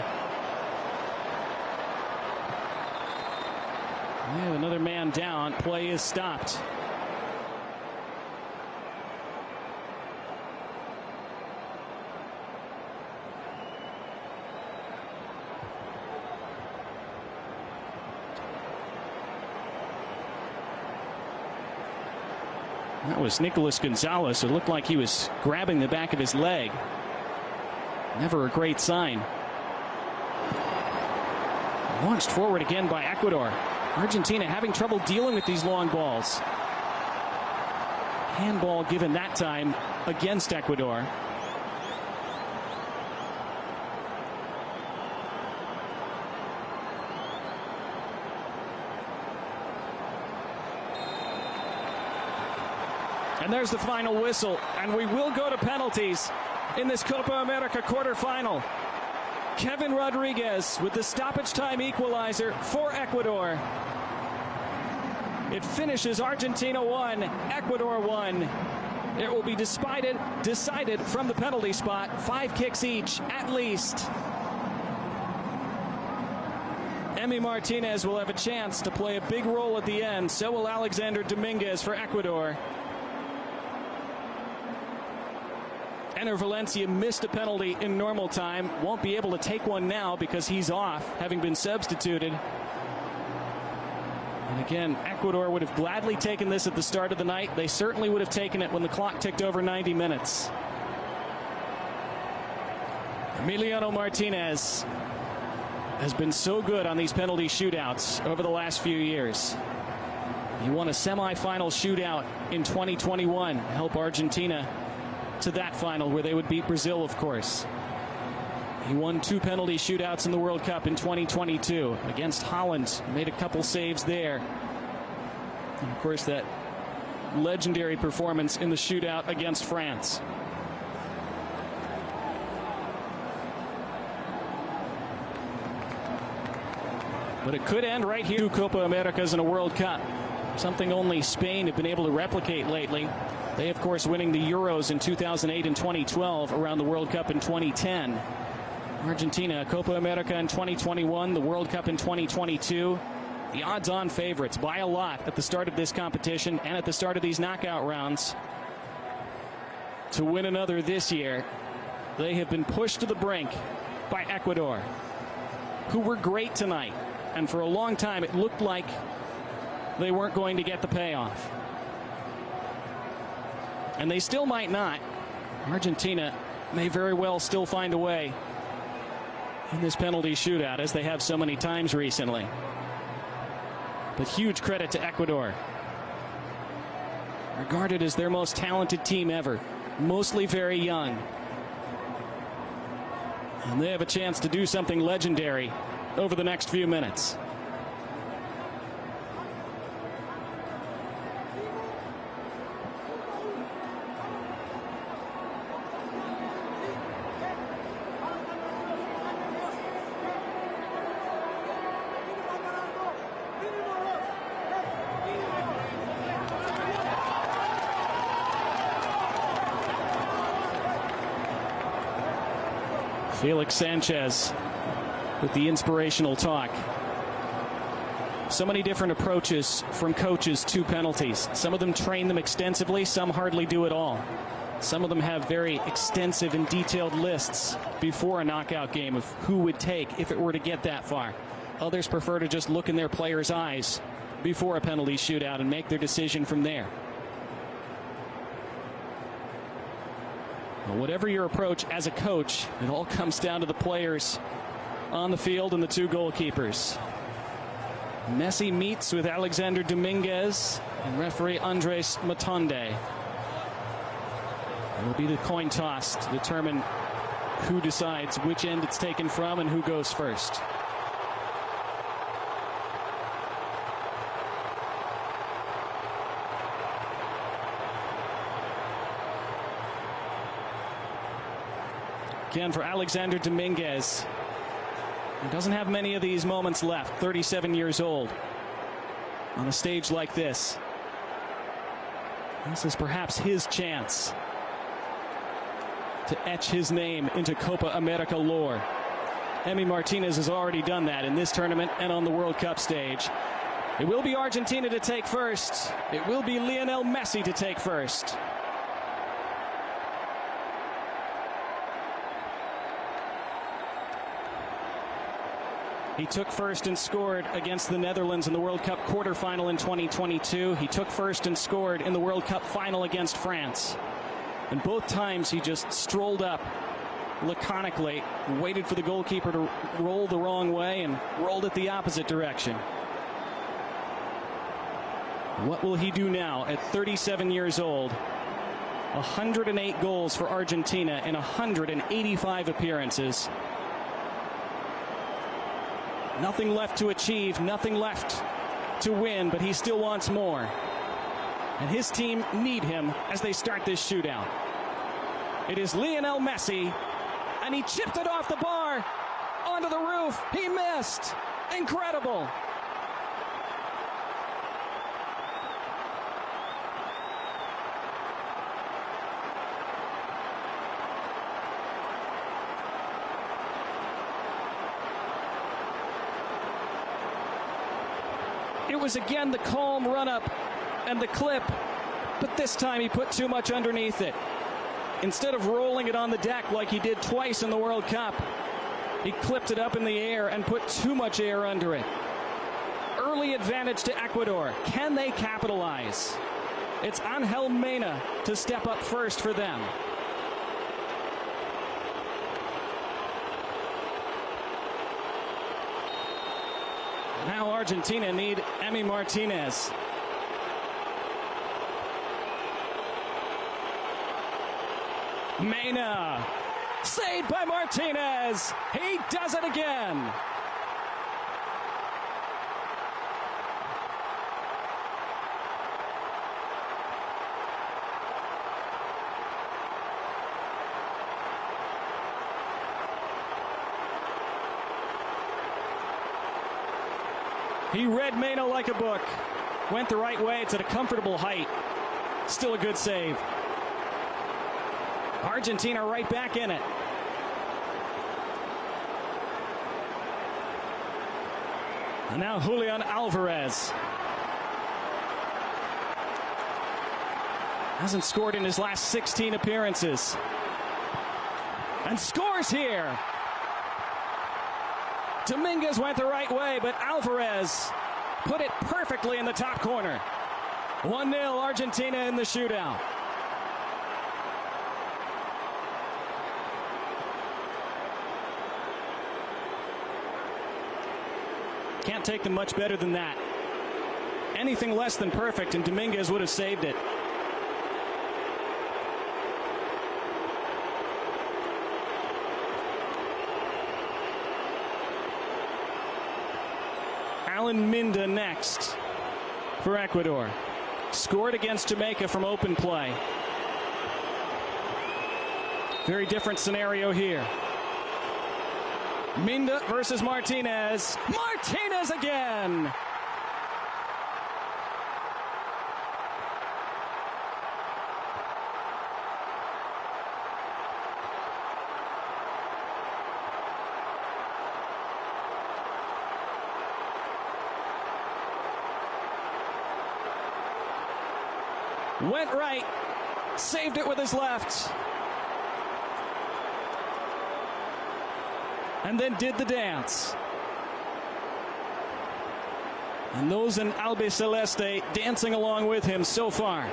They have another man down. Play is stopped. That was Nicolas Gonzalez. It looked like he was grabbing the back of his leg. Never a great sign. Launched forward again by Ecuador. Argentina having trouble dealing with these long balls. Handball given that time against Ecuador. And there's the final whistle, and we will go to penalties in this Copa America quarterfinal. Kevin Rodriguez with the stoppage time equalizer for Ecuador. It finishes Argentina 1, Ecuador 1. It will be decided from the penalty spot. 5 kicks each, at least. Emi Martinez will have a chance to play a big role at the end. So will Alexander Dominguez for Ecuador. Enner Valencia missed a penalty in normal time. Won't be able to take one now because he's off, having been substituted. And again, Ecuador would have gladly taken this at the start of the night. They certainly would have taken it when the clock ticked over 90 minutes. Emiliano Martinez has been so good on these penalty shootouts over the last few years. He won a semifinal shootout in 2021 to help Argentina to that final where they would beat Brazil, of course. He won 2 penalty shootouts in the World Cup in 2022 against Holland. Made a couple saves there. And of course, that legendary performance in the shootout against France. But it could end right here. 2 Copa Americas in a World Cup. Something only Spain have been able to replicate lately. They, of course, winning the Euros in 2008 and 2012, around the World Cup in 2010. Argentina, Copa America in 2021, the World Cup in 2022. The odds-on favorites by a lot at the start of this competition and at the start of these knockout rounds to win another this year. They have been pushed to the brink by Ecuador, who were great tonight. And for a long time, it looked like they weren't going to get the payoff. And they still might not. Argentina may very well still find a way in this penalty shootout, as they have so many times recently. But huge credit to Ecuador. Regarded as their most talented team ever. Mostly very young. And they have a chance to do something legendary over the next few minutes. Felix Sanchez with the inspirational talk. So many different approaches from coaches to penalties. Some of them train them extensively, some hardly do it all. Some of them have very extensive and detailed lists before a knockout game of who would take if it were to get that far. Others prefer to just look in their players' eyes before a penalty shootout and make their decision from there. Whatever your approach as a coach, it all comes down to the players on the field and the two goalkeepers. Messi meets with Alexander Dominguez and referee Andres Matonde. It will be the coin toss to determine who decides which end it's taken from and who goes first. Again for Alexander Dominguez. He doesn't have many of these moments left. 37 years old. On a stage like this. This is perhaps his chance to etch his name into Copa America lore. Emi Martinez has already done that in this tournament and on the World Cup stage. It will be Argentina to take first. It will be Lionel Messi to take first. He took first and scored against the Netherlands in the World Cup quarterfinal in 2022. He took first and scored in the World Cup final against France. And both times he just strolled up laconically, waited for the goalkeeper to roll the wrong way and rolled it the opposite direction. What will he do now at 37 years old? 108 goals for Argentina in 185 appearances. Nothing left to achieve, nothing left to win, but he still wants more. And his team need him as they start this shootout. It is Lionel Messi, and he chipped it off the bar onto the roof. He missed. Incredible. It was again the calm run-up and the clip, but this time he put too much underneath it. Instead of rolling it on the deck like he did twice in the World Cup, he clipped it up in the air and put too much air under it. Early advantage to Ecuador. Can they capitalize? It's Angel Mena to step up first for them. Now Argentina need Emi Martinez. Mena, saved by Martinez. He does it again. He read Mena like a book. Went the right way. It's at a comfortable height. Still a good save. Argentina right back in it. And now Julian Alvarez. Hasn't scored in his last 16 appearances. and scores here. Dominguez went the right way, but Alvarez put it perfectly in the top corner. 1-0 Argentina in the shootout. Can't take them much better than that. Anything less than perfect, and Dominguez would have saved it. Alan Minda next for Ecuador. Scored against Jamaica from open play. Very different scenario here. Minda versus Martinez. Martinez again! Went right, saved it with his left, and then did the dance. And those in Albiceleste dancing along with him so far.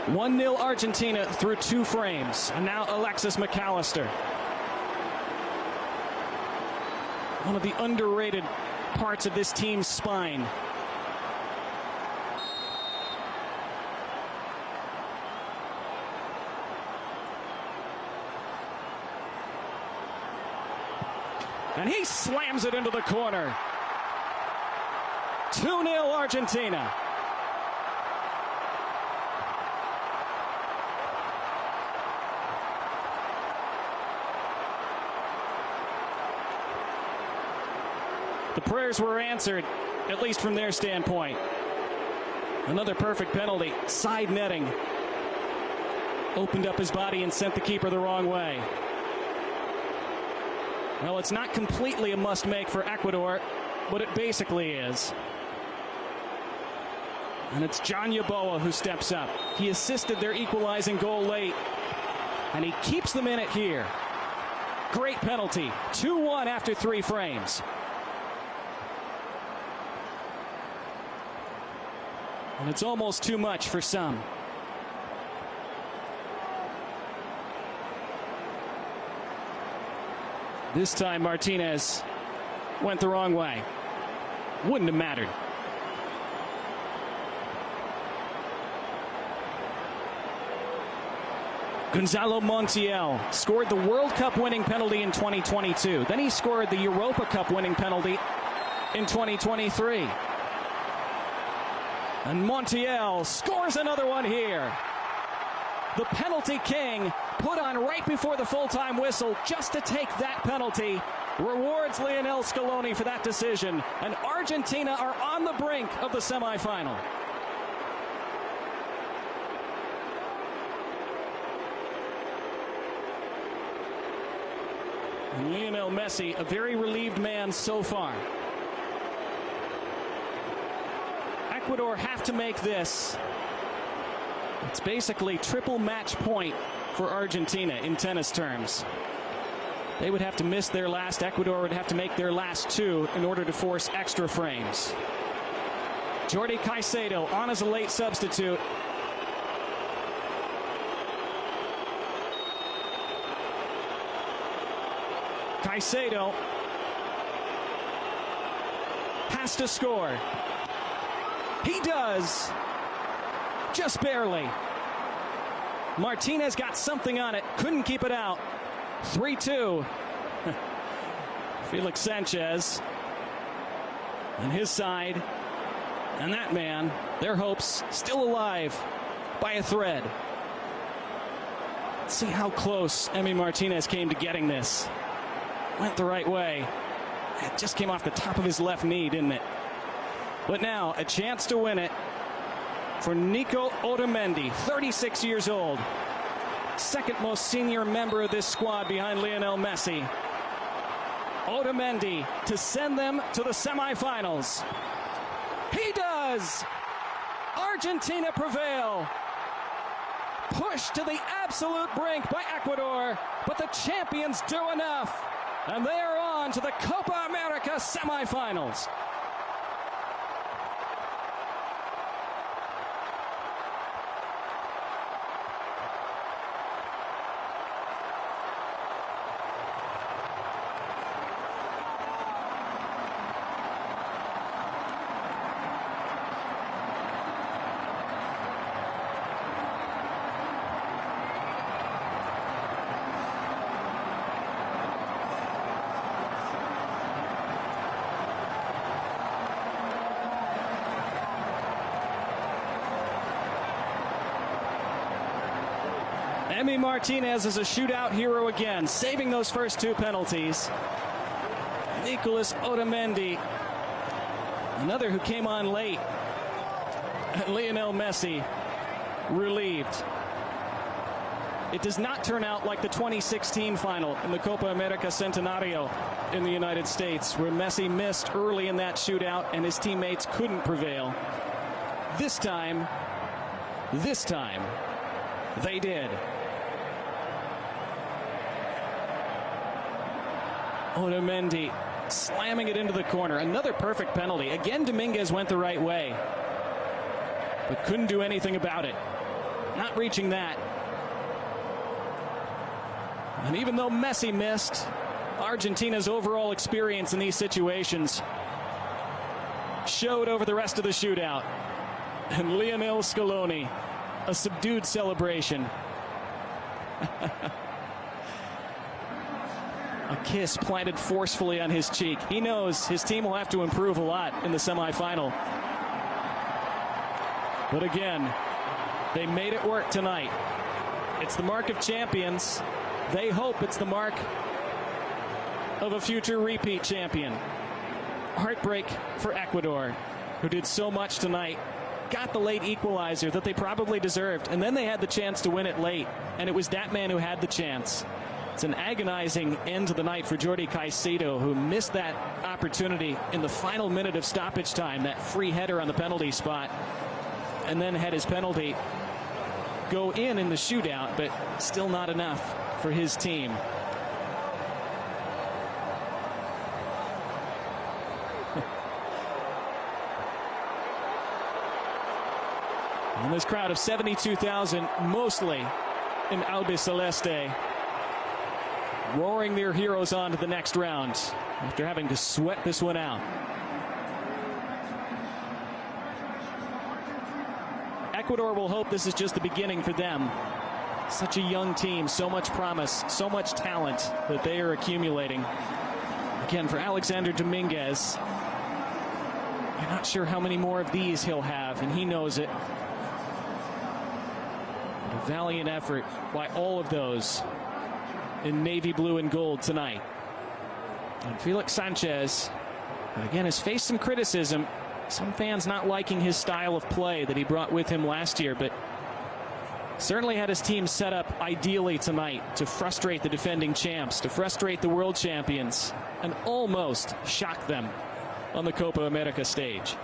1-0 Argentina through 2 frames, and now Alexis McAllister. One of the underrated parts of this team's spine. And he slams it into the corner. 2-0 Argentina. The prayers were answered, at least from their standpoint. Another perfect penalty. Side netting. Opened up his body and sent the keeper the wrong way. Well, it's not completely a must-make for Ecuador, but it basically is. And it's John Yeboah who steps up. He assisted their equalizing goal late, and he keeps them in it here. Great penalty. 2-1 after 3 frames. And it's almost too much for some. This time Martinez went the wrong way. Wouldn't have mattered. Gonzalo Montiel scored the World Cup winning penalty in 2022. Then he scored the Europa Cup winning penalty in 2023. And Montiel scores another one here. The penalty king put on right before the full-time whistle just to take that penalty. Rewards Lionel Scaloni for that decision. And Argentina are on the brink of the semifinal. And Lionel Messi, a very relieved man so far. Ecuador have to make this. It's basically triple match point for Argentina in tennis terms. They would have to miss their last. Ecuador would have to make their last 2 in order to force extra frames. Jordi Caicedo on as a late substitute. Caicedo has to score. He does. Just barely. Martinez got something on it, couldn't keep it out. 3-2. Felix Sanchez and his side, and that man, their hopes still alive by a thread. Let's see how close Emi Martinez came to getting this. Went the right way. It just came off the top of his left knee, didn't it? But now a chance to win it for Nico Otamendi, 36 years old. Second most senior member of this squad behind Lionel Messi. Otamendi to send them to the semifinals. He does! Argentina prevail. pushed to the absolute brink by Ecuador, but the champions do enough, and they are on to the Copa America semifinals. Emi Martinez is a shootout hero again, saving those first two penalties. Nicolas Otamendi, another who came on late. And Lionel Messi, relieved. It does not turn out like the 2016 final in the Copa America Centenario in the United States, where Messi missed early in that shootout and his teammates couldn't prevail. This time, they did. Otamendi slamming it into the corner. Another perfect penalty. Again, Dominguez went the right way, but couldn't do anything about it. Not reaching that. And even though Messi missed, Argentina's overall experience in these situations showed over the rest of the shootout. And Lionel Scaloni, a subdued celebration. A kiss planted forcefully on his cheek. He knows his team will have to improve a lot in the semifinal. But again, they made it work tonight. It's the mark of champions. They hope it's the mark of a future repeat champion. Heartbreak for Ecuador, who did so much tonight. Got the late equalizer that they probably deserved, and then they had the chance to win it late, and it was that man who had the chance. It's an agonizing end to the night for Jordi Caicedo, who missed that opportunity in the final minute of stoppage time, that free header on the penalty spot, and then had his penalty go in the shootout, but still not enough for his team. And this crowd of 72,000, mostly in Albiceleste, roaring their heroes on to the next round after having to sweat this one out. Ecuador will hope this is just the beginning for them. Such a young team, so much promise, so much talent that they are accumulating. Again, for Alexander Dominguez, you're not sure how many more of these he'll have, and he knows it. But a valiant effort by all of those in navy blue and gold tonight. And Felix Sanchez, again, has faced some criticism. Some fans not liking his style of play that he brought with him last year, but certainly had his team set up ideally tonight to frustrate the defending champs, to frustrate the world champions, and almost shock them on the Copa America stage.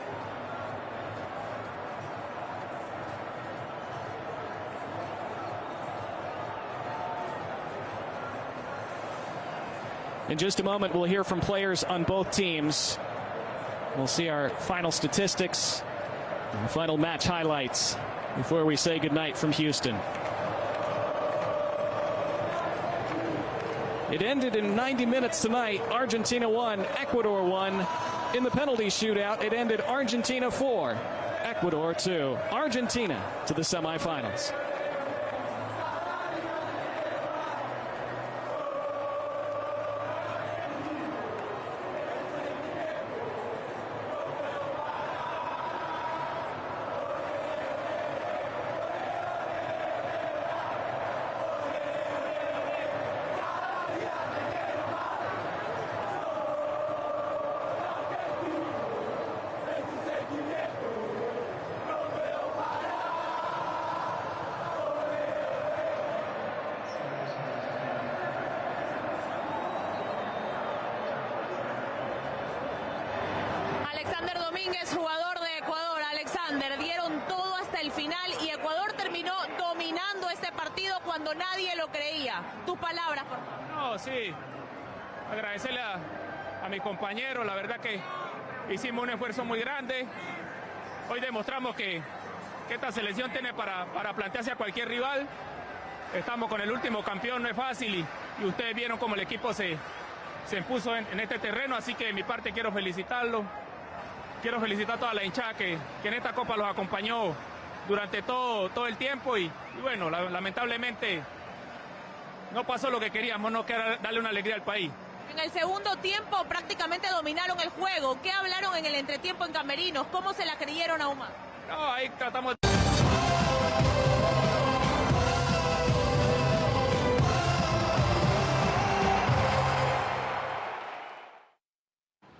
In just a moment, we'll hear from players on both teams. We'll see our final statistics and the final match highlights before we say goodnight from Houston. It ended in 90 minutes tonight. Argentina won, Ecuador won. In the penalty shootout, it ended Argentina 4, Ecuador 2. Argentina to the semifinals. cuando nadie lo creía. Tus palabras, por favor. No, sí, agradecerle a mi compañero, la verdad que hicimos un esfuerzo muy grande. Hoy demostramos que esta selección tiene para plantearse a cualquier rival. Estamos con el último campeón, no es fácil, y ustedes vieron cómo el equipo se impuso en este terreno, así que de mi parte quiero felicitarlo. Quiero felicitar a toda la hinchada que en esta Copa los acompañó durante todo el tiempo y bueno, lamentablemente no pasó lo que queríamos, no, que era darle una alegría al país. En el segundo tiempo prácticamente dominaron el juego. ¿Qué hablaron en el entretiempo en camerinos? ¿Cómo se la creyeron aún más? No, ahí tratamos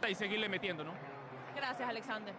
y seguirle metiendo, ¿no? Gracias, Alexander.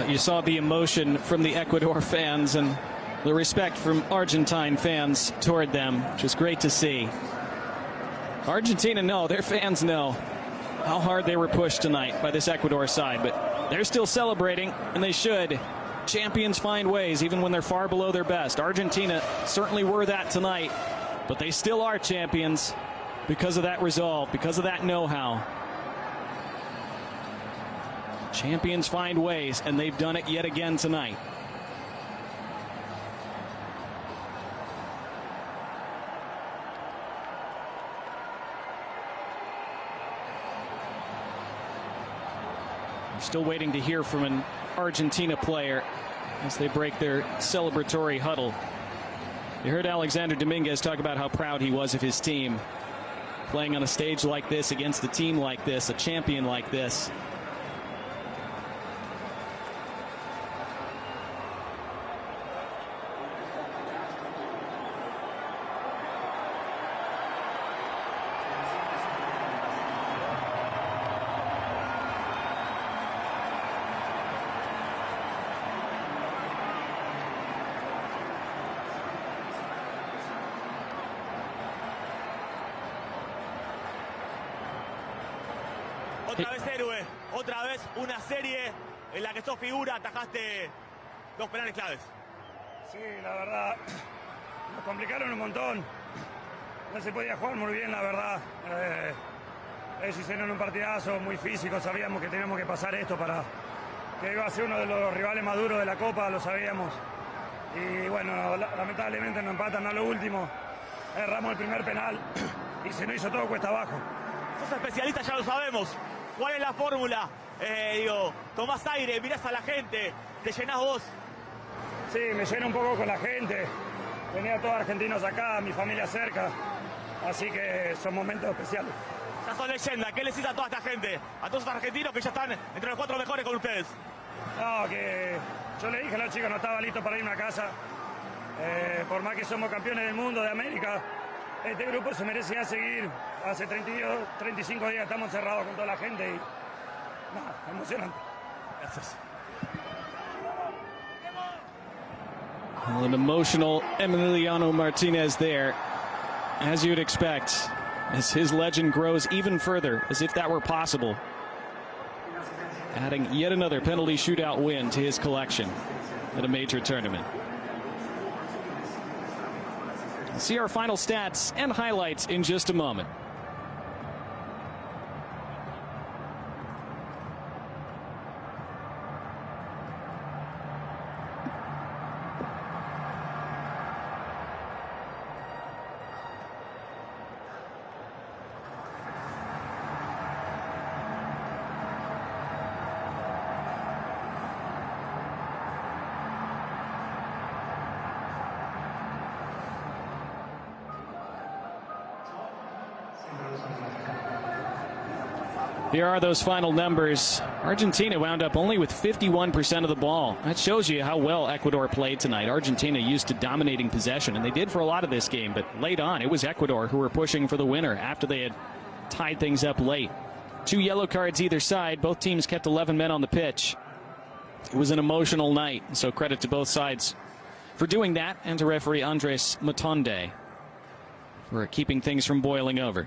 You saw the emotion from the Ecuador fans and the respect from Argentine fans toward them, which is great to see. Argentina know, their fans know how hard they were pushed tonight by this Ecuador side, but they're still celebrating, and they should. Champions find ways, even when they're far below their best. Argentina certainly were that tonight, but they still are champions because of that resolve, because of that know-how. Champions find ways, and they've done it yet again tonight. We're still waiting to hear from an Argentina player as they break their celebratory huddle. You heard Alexander Dominguez talk about how proud he was of his team, playing on a stage like this against a team like this, a champion like this. Otra vez héroe, otra vez una serie en la que sos figura, atajaste 2 penales claves. Sí, la verdad, nos complicaron un montón. No se podía jugar muy bien, la verdad. Ellos hicieron un partidazo muy físico, sabíamos que teníamos que pasar esto para que iba a ser uno de los rivales más duros de la Copa, lo sabíamos. Y bueno, lamentablemente nos empatan a lo último. Erramos el primer penal y se nos hizo todo cuesta abajo. Sos especialista, ya lo sabemos. ¿Cuál es la fórmula? Tomás aire, mirás a la gente, te llenás vos. Sí, me lleno un poco con la gente. Tenía todos argentinos acá, mi familia cerca. Así que son momentos especiales. Ya son leyenda. ¿Qué les dices a toda esta gente? A todos los argentinos que ya están entre los 4 mejores con ustedes. No, que yo le dije a los chicos, no estaba listo para irme a casa. Por más que somos campeones del mundo, de América, este grupo se merecía seguir. Hace 35 días estamos encerrados con toda la gente y nada, emocionante. Gracias. Well, an emotional Emiliano Martinez there, as you'd expect, as his legend grows even further, as if that were possible. Adding yet another penalty shootout win to his collection at a major tournament. We'll see our final stats and highlights in just a moment. Here are those final numbers. Argentina wound up only with 51% of the ball. That shows you how well Ecuador played tonight. Argentina used to dominating possession, and they did for a lot of this game, but late on, it was Ecuador who were pushing for the winner after they had tied things up late. 2 yellow cards either side. Both teams kept 11 men on the pitch. It was an emotional night, so credit to both sides for doing that, and to referee Andres Matonde for keeping things from boiling over.